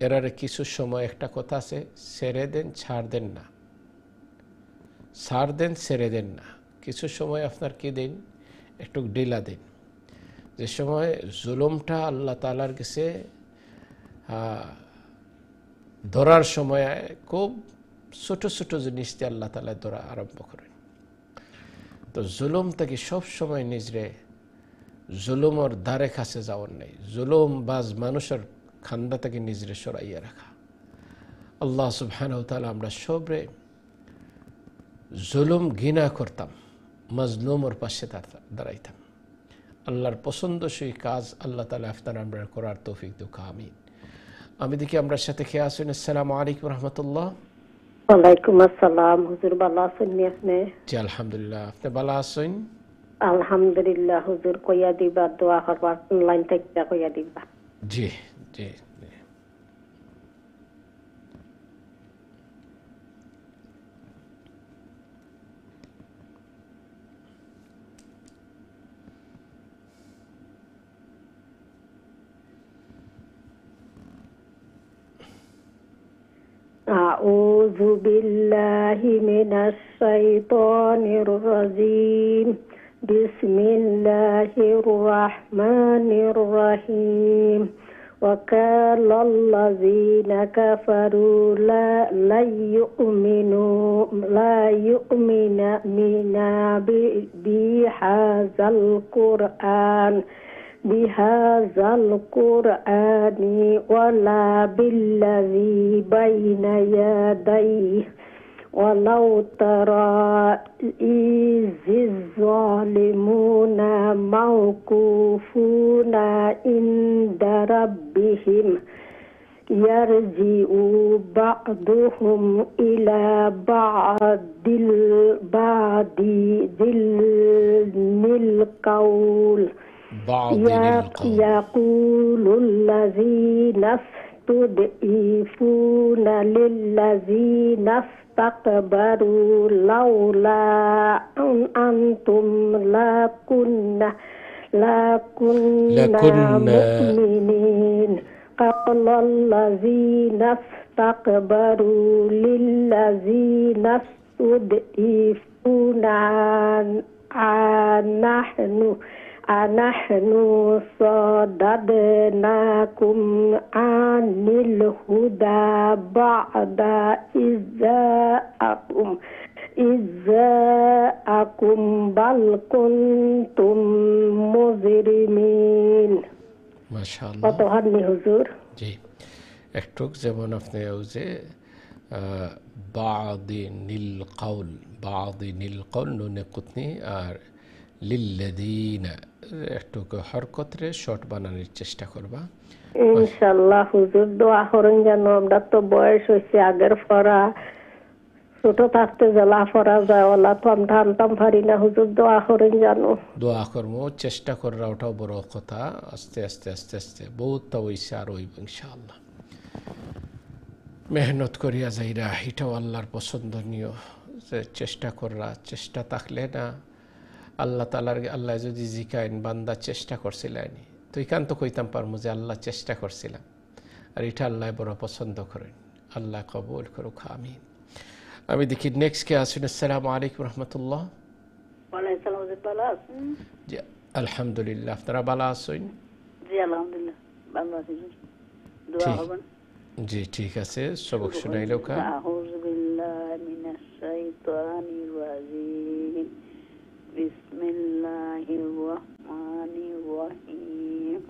এরারে কিছু সময় একটা কথা আছে, ছেড়ে দেন ছাড় দেন না, ছাড় দেন ছেড়ে দেন না। কিছু সময় আপনার কি দিন, একটু ডিলা দিন। যে সময় জুলুমটা আল্লাহ তাআলার কাছে ধরার সময় খুব ছোট ছোট জিনিস দিয়ে আল্লাহ তাআলা ধরা আরম্ভ করেন। তো জুলুম থেকে সব সময় নিজরে জুলুমর দ্বারে কাছে যাওয়ার নেই, জুলুম বাজ মানুষের খান্দা থেকে নিজরে সরাইয়া রাখা। আল্লাহ সুবহানাহু ওয়া তাআলা আমরা সবরে জুলুম ঘৃণা করতাম, মাজলুমর পাশে দাঁড়াইতাম। আল্লাহর পছন্দসই কাজ আল্লাহ তাআলা আপনার আমরা করার তৌফিক দুক আমিন। আমি দেখি আমরা সাথে খেয়ে আসুন। আসসালামু আলাইকুম রহমতুল্লাহ। ওয়ালাইকুম আসসালাম। হুজুর ভালো আছেন আপনি? জি আলহামদুলিল্লাহ, আপনি ভালো আছেন? আলহামদুলিল্লাহ। হুজুর কইয়া দিবা, দোয়া করবা, অনলাইন থেকে কইয়া দিবা। জি জি। أعوذ بالله من الشيطان الرجيم. بسم الله الرحمن الرحيم. وقال الذين كفروا لا يؤمن بهذا القرآن ولا بالذي بين يديه ولو ترى إذ الظالمون موقوفون عند ربهم يرجع بعضهم إلى بعض القول يقول الذين استضعفون للذين استكبروا لولا أنتم لكنا مؤمنين. قال الذين استكبروا للذين استضعفون আনাহনু সাদাদনাকুম আনিল হুদা বাদা ইজ্জাআকুম বাল কুনতুম মুজরিমিন। মাশাআল্লাহ। কত হান্নি হুজুর। জি, একটু যেমন আপনি ওই যে বাদি নীল কৌল নুনে কুতনি আর লিল্লাযীনা একটু হরকতরে শর্ট বানানোর চেষ্টা করবা ইনশাআল্লাহ হুজুর। দোয়া করেন যেন, আমরা তো বয়স হয়েছে, আগের পড়া ছোট থাকতে জ্বালা পড়া যায়, ওলা তো আমরা আনতাম পারি না হুজুর, দোয়া করেন যেন। দোয়া করবো, চেষ্টা করা ওটাও বড় কথা। আস্তে আস্তে আস্তে আস্তে বহুত হইছে আর হইব ইনশাআল্লাহ। মেহনত করিয়া যাইরা, এটাও আল্লাহর পছন্দনীয় যে চেষ্টা করা। চেষ্টা থাকলে না আল্লাহ তাআলার, আল্লাহ যদি জিকাইন বান্দা চেষ্টা করছিলেন তো এখান তো কইতাম পারমু যে আল্লাহ চেষ্টা করছিলাম, আর এটা আল্লাহ বড় পছন্দ করেন। আল্লাহ কবুল করুক, আমিন। আমি দেখি নেক্সট কে আসুন। আসসালামু আলাইকুম রহমতুল্লাহ। ওয়ালাইকুম সালাম হুজুর, ভালো আছেন? জি আলহামদুলিল্লাহ, আপনারা ভালো আছেন? জি আলহামদুলিল্লাহ ভালো আছি। দোয়া করবেন। জি ঠিক আছে, সবক শুনাইলো কা। আউযু বিল্লাহি মিনাশ শাইতানির রাজিম। বিসমিল্লাহির রহমানির রহিম।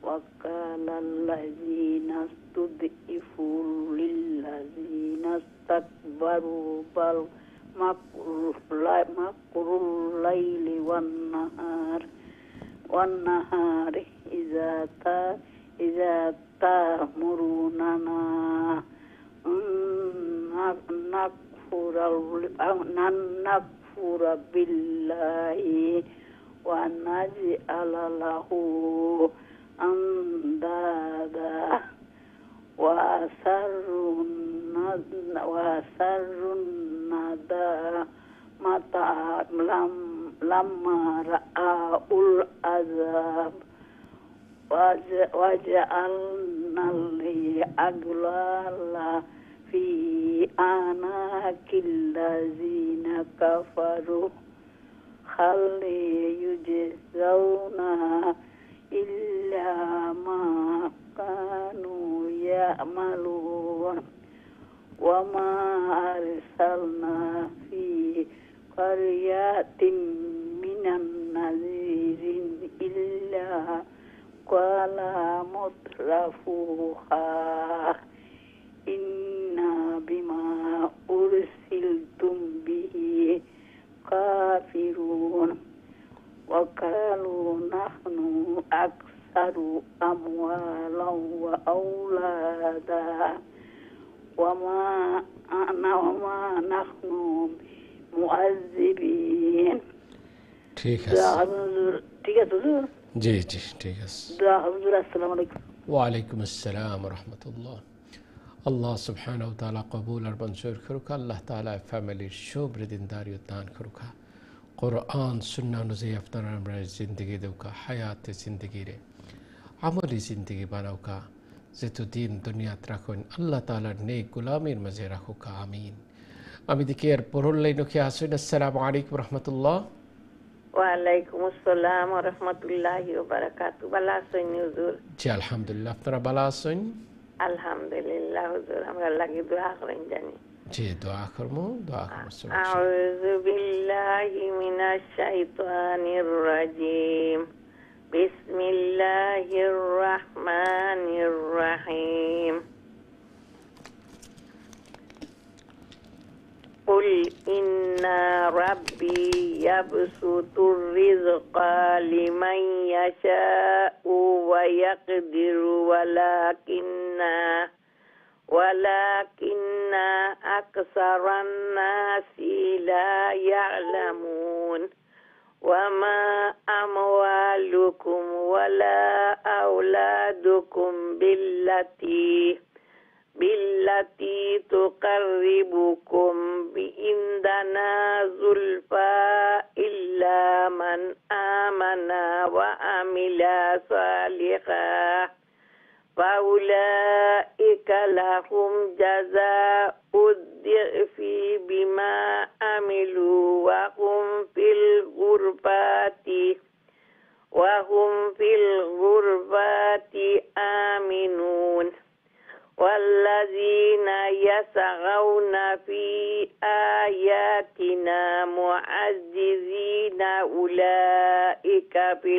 ওয়াকালাল্লাযীনা ইসতুদঈফু লিল্লাযীনা ইসতাকবারু বাল মাকরুল লাইলি ওয়ান নাহারি ইযা তা'মুরুনানা নাকফুরা বিল্লাহি ওয়া নাজআলা লাহু আন্দাদা ওয়া আসরুন নাদামাতা লাম্মা রাআউল আযাব ওয়াজআলনাল আগলালা ফি আনাকিল্লাযীনা কাফারু হাল ইউজজাউনা ইল্লা মা কানু ইয়ামালুন ওয়া মা আরসালনা ফি কারয়াতিন মিনান নাযিরিন ইল্লা ক্বালা মুতরাফুহা ইন্না বিমা উরসিলতুম বিহি কাফিরুন ওয়া কালু নাহনু আকসারু আমওয়ালান ওয়া আওলাদা ওয়া মা নাহনু মুআযযিবিন। ঠিক আছে, ঠিক আছে হুজুর। জি জি ঠিক আছে। হুজুর আসসালামু আলাইকুম। ওয়ালাইকুম আসসালাম রহমতুল্লাহ। আল্লাহ সুবহানাহু ওয়া তাআলা কবুল আর মঞ্জুর করুক। আল্লাহ তাআলা ফ্যামিলির শুভৃদিনদারি দান করুক। কোরআন সুন্নাহ অনুযায়ী আপনারা আমরা জিন্দগি দেউকা, হায়াতে জিন্দগি রে আমলি জিন্দগি বানাওকা, যেহেতু দিন দুনিয়াত রাখুন আল্লাহ তাআলার নেক গোলামের মাঝে রাখুক, আমিন। আমি দেখি এর পরুল লাইন কি আসুন। আসসালামু আলাইকুম রহমতুল্লাহ। ওয়ালাইকুম আসসালাম ওয়া রাহমাতুল্লাহি ওয়া বারাকাতুহু। ভালো আছেন হুজুর? জি আলহামদুলিল্লাহ, আপনারা ভালো আছেন? আলহামদুলিল্লাহ হুজুর, আমরা লাগি দোয়া করেন জানি। জি দোয়া করবো, দোয়া করবো। আউযু বিল্লাহি মিনাশ শাইতানির রাজিম। বিসমিল্লাহির রাহমানির রাহিম। قل إن ربي يبسط الرزق لمن يشاء ويقدر ولكن أكثر الناس لا يعلمون وما أموالكم ولا أولادكم بالتي تقربكم عندنا زلفى إلا من آمن وعمل صالحا فأولئك لهم جزاء الضعف بما عملوا وهم في الغربات آمنون والذين يسعون في آياتنا معجزين أولئك في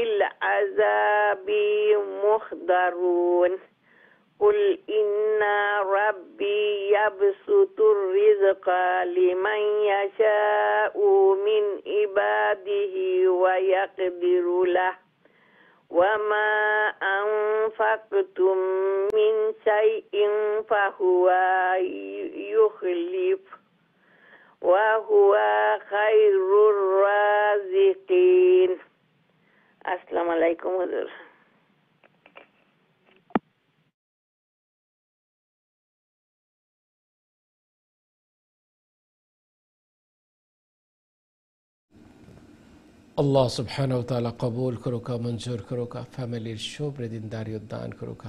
العذاب محضرون قل إن ربي يبسط الرزق لمن يشاء من عباده ويقدر له وما أنفقتم من شيء فهو يخلف وهو خير الرازقين. السلام عليكم حضور. আল্লাহ সুবহানাহু ওয়া তাআলা কবুল করুক, মঞ্জুর করুক, ফ্যামিলির শুভ দিনদারি উদ্যান করুক।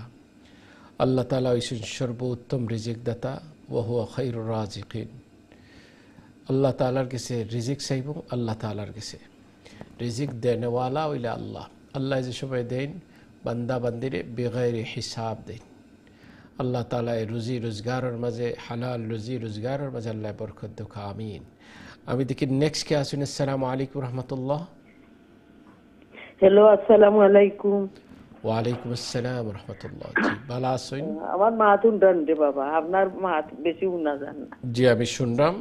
আল্লাহ তাআলা হইছেন সর্বোত্তম রিজিক দাতা, ওয়া হুয়া খায়রুর রাজিকিন। আল্লাহ তাআলার কাছে রিজিক চাইব, আল্লাহ তাআলার কাছে রিজিক দেনওয়ালা হইলে আল্লাহ। আল্লাহ যে সময় দেন বান্দা বান্দিরে বেগাইরে হিসাব দেন। আল্লাহ তাআলা রুজি রোজগারের মাঝে, হালাল রুজি রোজগারের মাঝে আল্লাহ বরকত দেখ, আমিন। আমি দেখি নেক্সট কে আসুন। আসসালামু আলাইকুম রহমতুল্লাহ। হ্যালো, আসসালামু আলাইকুম। ওয়ালাইকুম আসসালাম রহমতুল্লাহ। জি ভালো আছেন? আমার মাতুন ডান রে বাবা, আপনার মাত বেশি উনা জান না। জি আমি শুনলাম।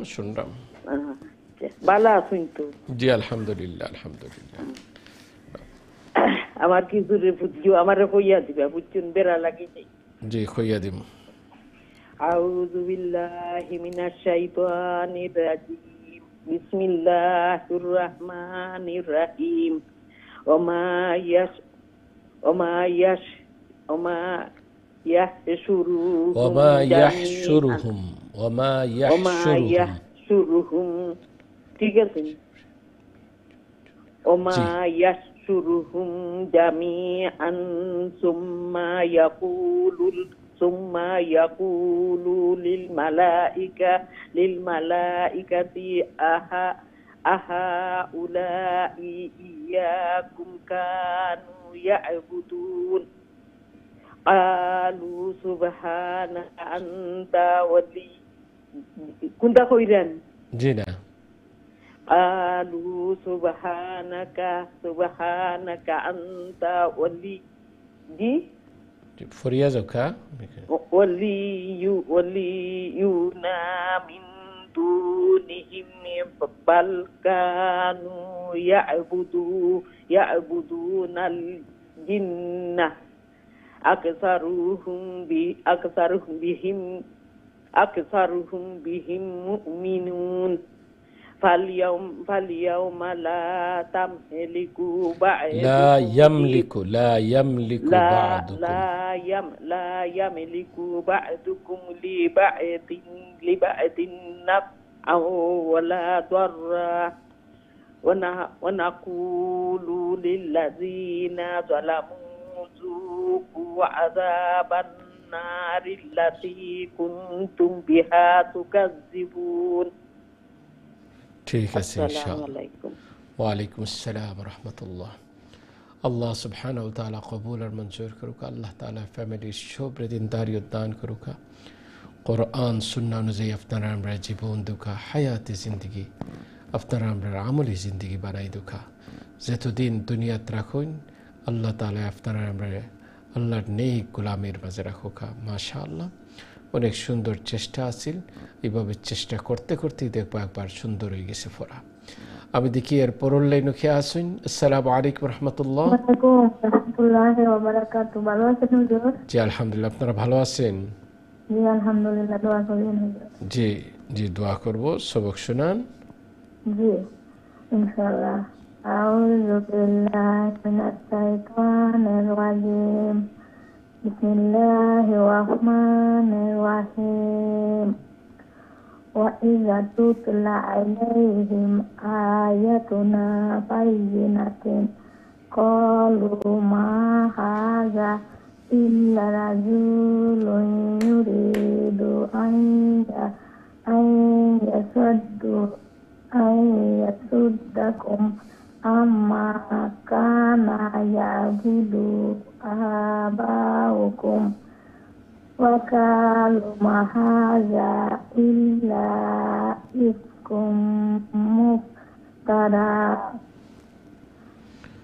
ভালো আছেন তো? জি আলহামদুলিল্লাহ আলহামদুলিল্লাহ। আমার কি জুরে বুঝিও আমারে কইয়া দিবা, বুঝছেন বেড়া লাগি যাই। জি কইয়া দিম। আউযু বিল্লাহি মিনাশ শাইতানির রাজিম। বিসমিল্লাহির রহমানির রহিম। ওমা ইয়াহশুরুহুম ঠিক আছে। ওমা ইয়াহশুরুহুম জামিআন সুম্মা ইয়াকুলু লিল মালাইকাতি আহা উলাই ইয়াকুম কানু ইয়াবুদুন আলু সুবহানাকা আনতা ওয়ালি কোনটা কইরেন? জি না। আলু সুবহানাকা আনতা ওয়ালি জি ফরিয়া জকা ওয়ালিয়ুনা মিন দুনিহিম বাল কানু ইয়াবুদুনাল জিন্নাহ আকসারুহুম বিহিম মুমিনুন ফালইয়াউমা লা তামলিকু বা'দুকুম লিবা'দিন নাফ'আন ওয়ালা দাররা ওয়া নাকুলু লিল্লাযীনা যালামু যুকু আযাবান নারিল্লাতী কুনতুম বিহা তুকাজ্জিবুন। ঠিক আছে ইনশাআল্লাহ। ওয়ালাইকুম আসসালাম রহমতুল্লাহ। আল্লাহ সুবহানাহু ওয়া তাআলা কবুল আর মঞ্জুর করুক। আল্লাহ তাআলা ফ্যামিলির শুভ দিনদারি উদ্যান করুক। কোরআন সুন্নাহ অনুযায়ী আপনারা আমরা জীবন দুঃখা হায়াতে জিন্দগি আপনারা আমরা আমলি জিন্দগি বানাই দুঃখা যতদিন দুনিয়াত রাখুন আল্লাহ তাআলা আপনারা আমরা আল্লাহর নেক গোলামের মাঝে রাখুকা। মাশাআল্লাহ অনেক সুন্দর চেষ্টা আছিল। এইভাবে চেষ্টা করতে করতেই দেখবো একবার সুন্দর হয়ে গেছে ফোরা। আমি দেখি এর পরের লাইনে খেয়ে আসুন। আসসালামু আলাইকুম রহমতুল্লাহ। জি আলহামদুলিল্লাহ। আপনারা ভালো আছেন? জি জি দোয়া করবো। সবক শুনান। জি ইনশাআল্লাহ। আউযু বিল্লাহি মিনাশ শাইতানির রাজিম। বিসমিল্লাহির রহমানির রহিম। ওয়া ইযা তুতলা আলাইহিম আয়াতুনা বায়িনাতিন ক্বালু মা হাযা ইল্লা রাজুলুন ইউরিদু يصدكم عما كان يعبد آباؤكم وقالوا ما هذا إلا إفك مفترى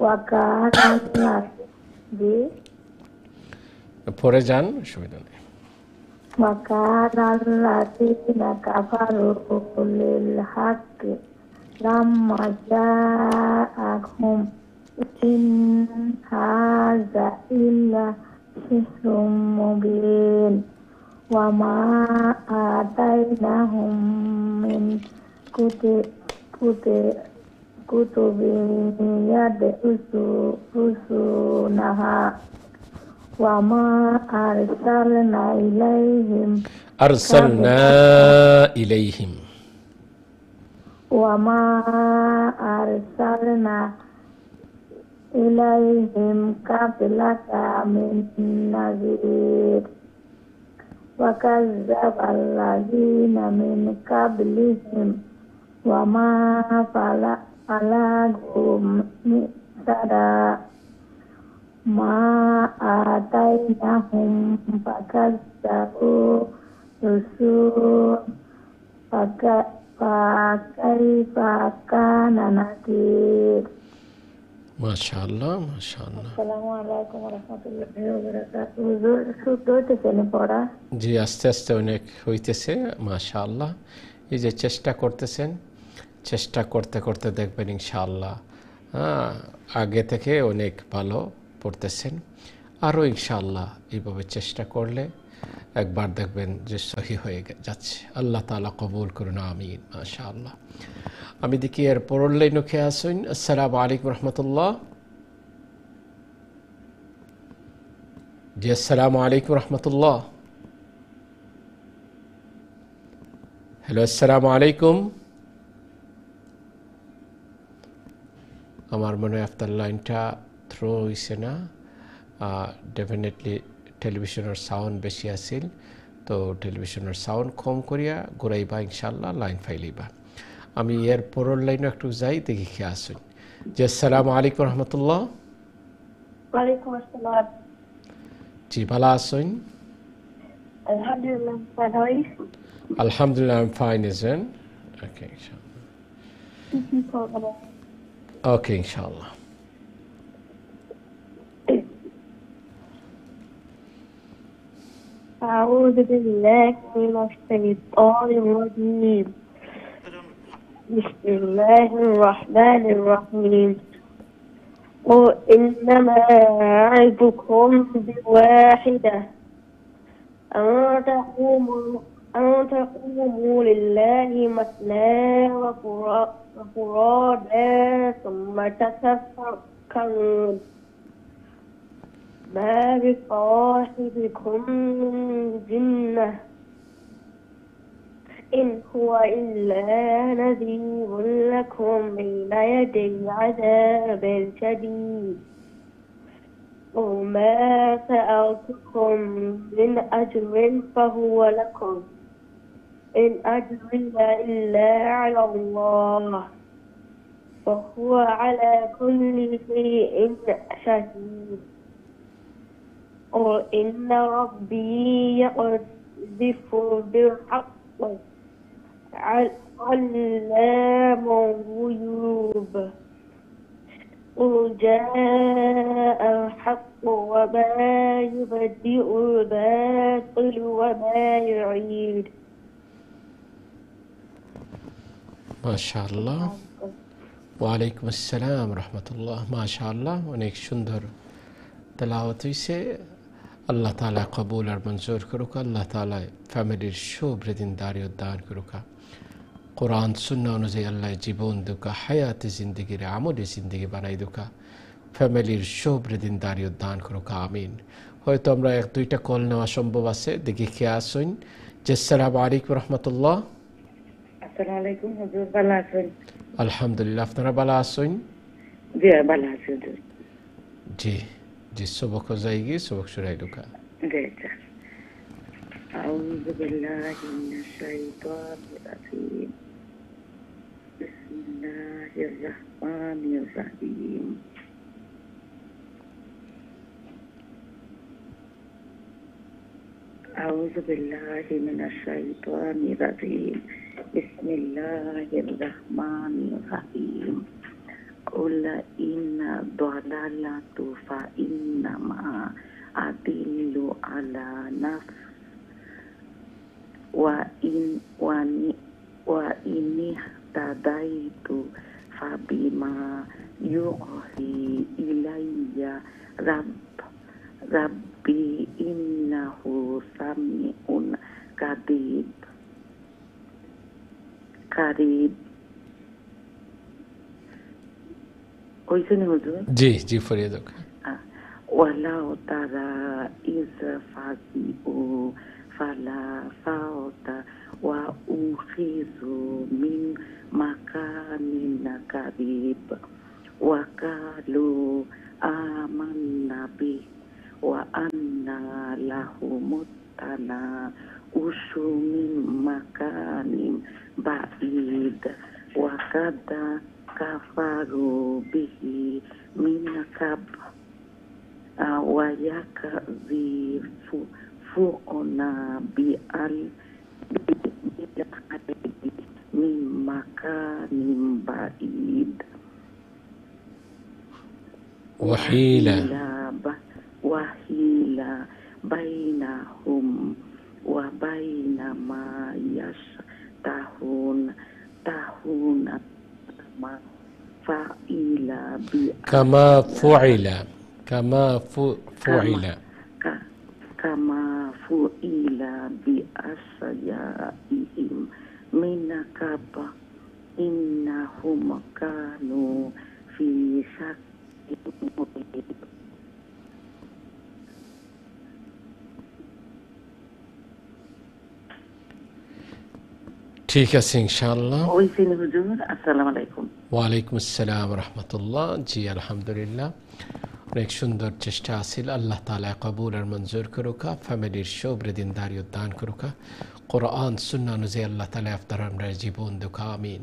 وقال পরে যান, সুবিধা নেই। وقال الذين كفروا للحق لما جاءهم إن هذا إلا سحر مبين وما آتيناهم من كتب يدرسونها وما أرسلنا إليهم وما أرسلنا إليهم قبلك من نذير وكذب الذين من قبلهم وما بلغوا مقدارا ما آتيناهم فكذبوا رسول فكيف كان نكير মাশাআল্লাহ মাশাআল্লাহ। আসসালামু আলাইকুম ওয়া রাহমাতুল্লাহি ওয়া বারাকাতুহু। হুজুর শুদ্ধ হইতেছে না পড়া? জি, আস্তে আস্তে অনেক হইতেছে মাশাআল্লাহ। এই যে চেষ্টা করতেছেন, চেষ্টা করতে করতে দেখবেন ইনশাআল্লাহ আগে থেকে অনেক ভালো পড়তেছেন। আরও ইনশাআল্লাহ এইভাবে চেষ্টা করলে একবার দেখবেন যে সহি হয়ে যাচ্ছে। আল্লাহ তাআলা কবুল করুন, আমিন। মাশাআল্লাহ। আমি দেখি এর পরের লাইনে কে আসুন। আসসালামু আলাইকুম রহমতুল্লাহ। জি, আসসালামু আলাইকুম রহমতুল্লাহ। হ্যালো, আসসালামু আলাইকুম। আমার মনে হয় আপনার লাইনটা থ্রো হইছে না। ডেফিনেটলি টেলিভিশনের সাউন্ড বেশি আছিল, তো টেলিভিশনের সাউন্ড কম করিয়া ঘুরাইবা ইনশাল্লাহ, লাইন ফাইলিবা। আমি এর পরের লাইনে একটু যাই, দেখি কে আসুন। জি, আসসালামু আলাইকুম রহমতুল্লাহ। ওয়ালাইকুম আসসালাম। জি, ভালো আসুন? আলহামদুলিল্লাহ, আলহামদুলিল্লাহ, I'm fine, isn't? Okay, inshallah. Okay, inshallah. أعوذ بالله من الشيطان الرجيم. بسم الله الرحمن الرحيم. وإنما أعظكم بواحدة أن تقوموا لله مثنى وفرادا ثم تتفكرون ما بصاحبكم من جنة إن هو إلا نذير لكم بين يدي عذاب شديد وما سألتكم من أجر فهو لكم إن أجري إلا على الله وهو على كل شيء شهيد وإن ربي يقذف بالحق علام الغيوب قل جاء الحق وما يبدئ الباطل وما يعيد মাশাআল্লাহ। ওয়ালাইকুম আসসালাম রহমতুল্লাহ। মাশাআল্লাহ, অনেক সুন্দর তেলাওয়াত হইছে। আল্লাহ তাআলা কবুল আর মঞ্জুর করুক। আল্লাহ তাআলা ফ্যামিলির শুভ্রদিনদারি দান করুক। কোরআন সুন্নাহ অনুযায়ী আল্লাহ জীবন দুকা, হায়াতে জিন্দগির আমলে জিন্দগি বানাই দুকা, ফ্যামিলির শুভ্রদিনদারি দান করুক, আমিন। হয়তো আমরা এক দুইটা কল নেওয়া সম্ভব আছে, দেখি কে আসুন। জি, আসসালামু আলাইকুম রহমতুল্লাহ। আসসালামু আলাইকুম হুজুর, ভালো আছেন? আলহামদুলিল্লাহ, আপনারা ভালো আসুন? জি ভালো আছি হুজুর। জি জি, সবক যাইগি, সবক শুরাই দুকা। জি। أعوذ بالله من الشيطان الرجيم بسم الله الرحمن الرحيم أعوذ بالله من الشيطان الرجيم بسم الله الرحمن الرحيم قل إن ضلالة فإنما أدل على نفس وإن اهتديت فبما يوحي إلي ربي إنه سميع قريب ওইখানে হুজুর জি জি ফরিয়াদ ولو ترى إذ فزعوا فلا فوت وأخذوا من مكان قريب وقالوا آمنا به وأنى لهم التناوش من مكان بعيد وقد كفروا به من قبل ويكذفون من مكان بعيد وحيل بينهم وبين ما يشتهون كما فعل بأشيائهم من قبل إنهم كانوا في شك مريب ঠিক আছে ইনশাআল্লাহ। আসসালামু আলাইকুম। ওয়ালাইকুম আসসালাম রহমতুল্লাহ। জি আলহামদুলিল্লাহ, অনেক সুন্দর চেষ্টা আছিল। আল্লাহ তাআলা কবুল আর মঞ্জুর করুকা, ফ্যামিলির সবরে দিনদারি উদ্দান করুকা, কোরআন সুন্নাহ অনুযায়ী আল্লাহ তাআলা আপনার আমরা জীবন দুঃখা আমিন।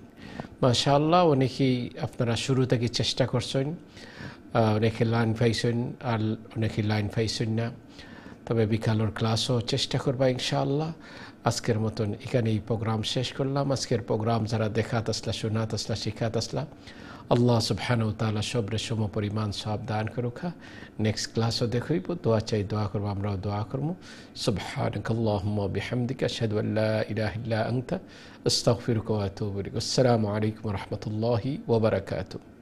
মাশাআল্লাহ, অনেকেই আপনারা শুরু থেকে চেষ্টা করছেন, অনেকে লাইন পাইছেন আর অনেকে লাইন পাইছেন না, তবে বিকালের ক্লাসও চেষ্টা করবা ইনশাআল্লাহ। আজকের মতন এখানেই প্রোগ্রাম শেষ করলাম। আজকের প্রোগ্রাম যারা দেখাত আসলা, শোনাত আসলা, শিখাত আসলা, আল্লাহ সুবহানাহু ওয়া তাআলা সবরে সম পরিমাণ সব দান করুকা। নেক্সট ক্লাসও দেখইব, দোয়া চাই, দোয়া করব, আমরাও দোয়া করব। সুবহানাকাল্লাহুম্মা ওয়া বিহামদিকা আশহাদু আল্লা ইলাহা ইল্লা আনতা আস্তাগফিরুকা ওয়া আতুবু ইলাইক। আসসালামু আলাইকুম ওয়া রাহমাতুল্লাহি ওয়া বারাকাতুহু।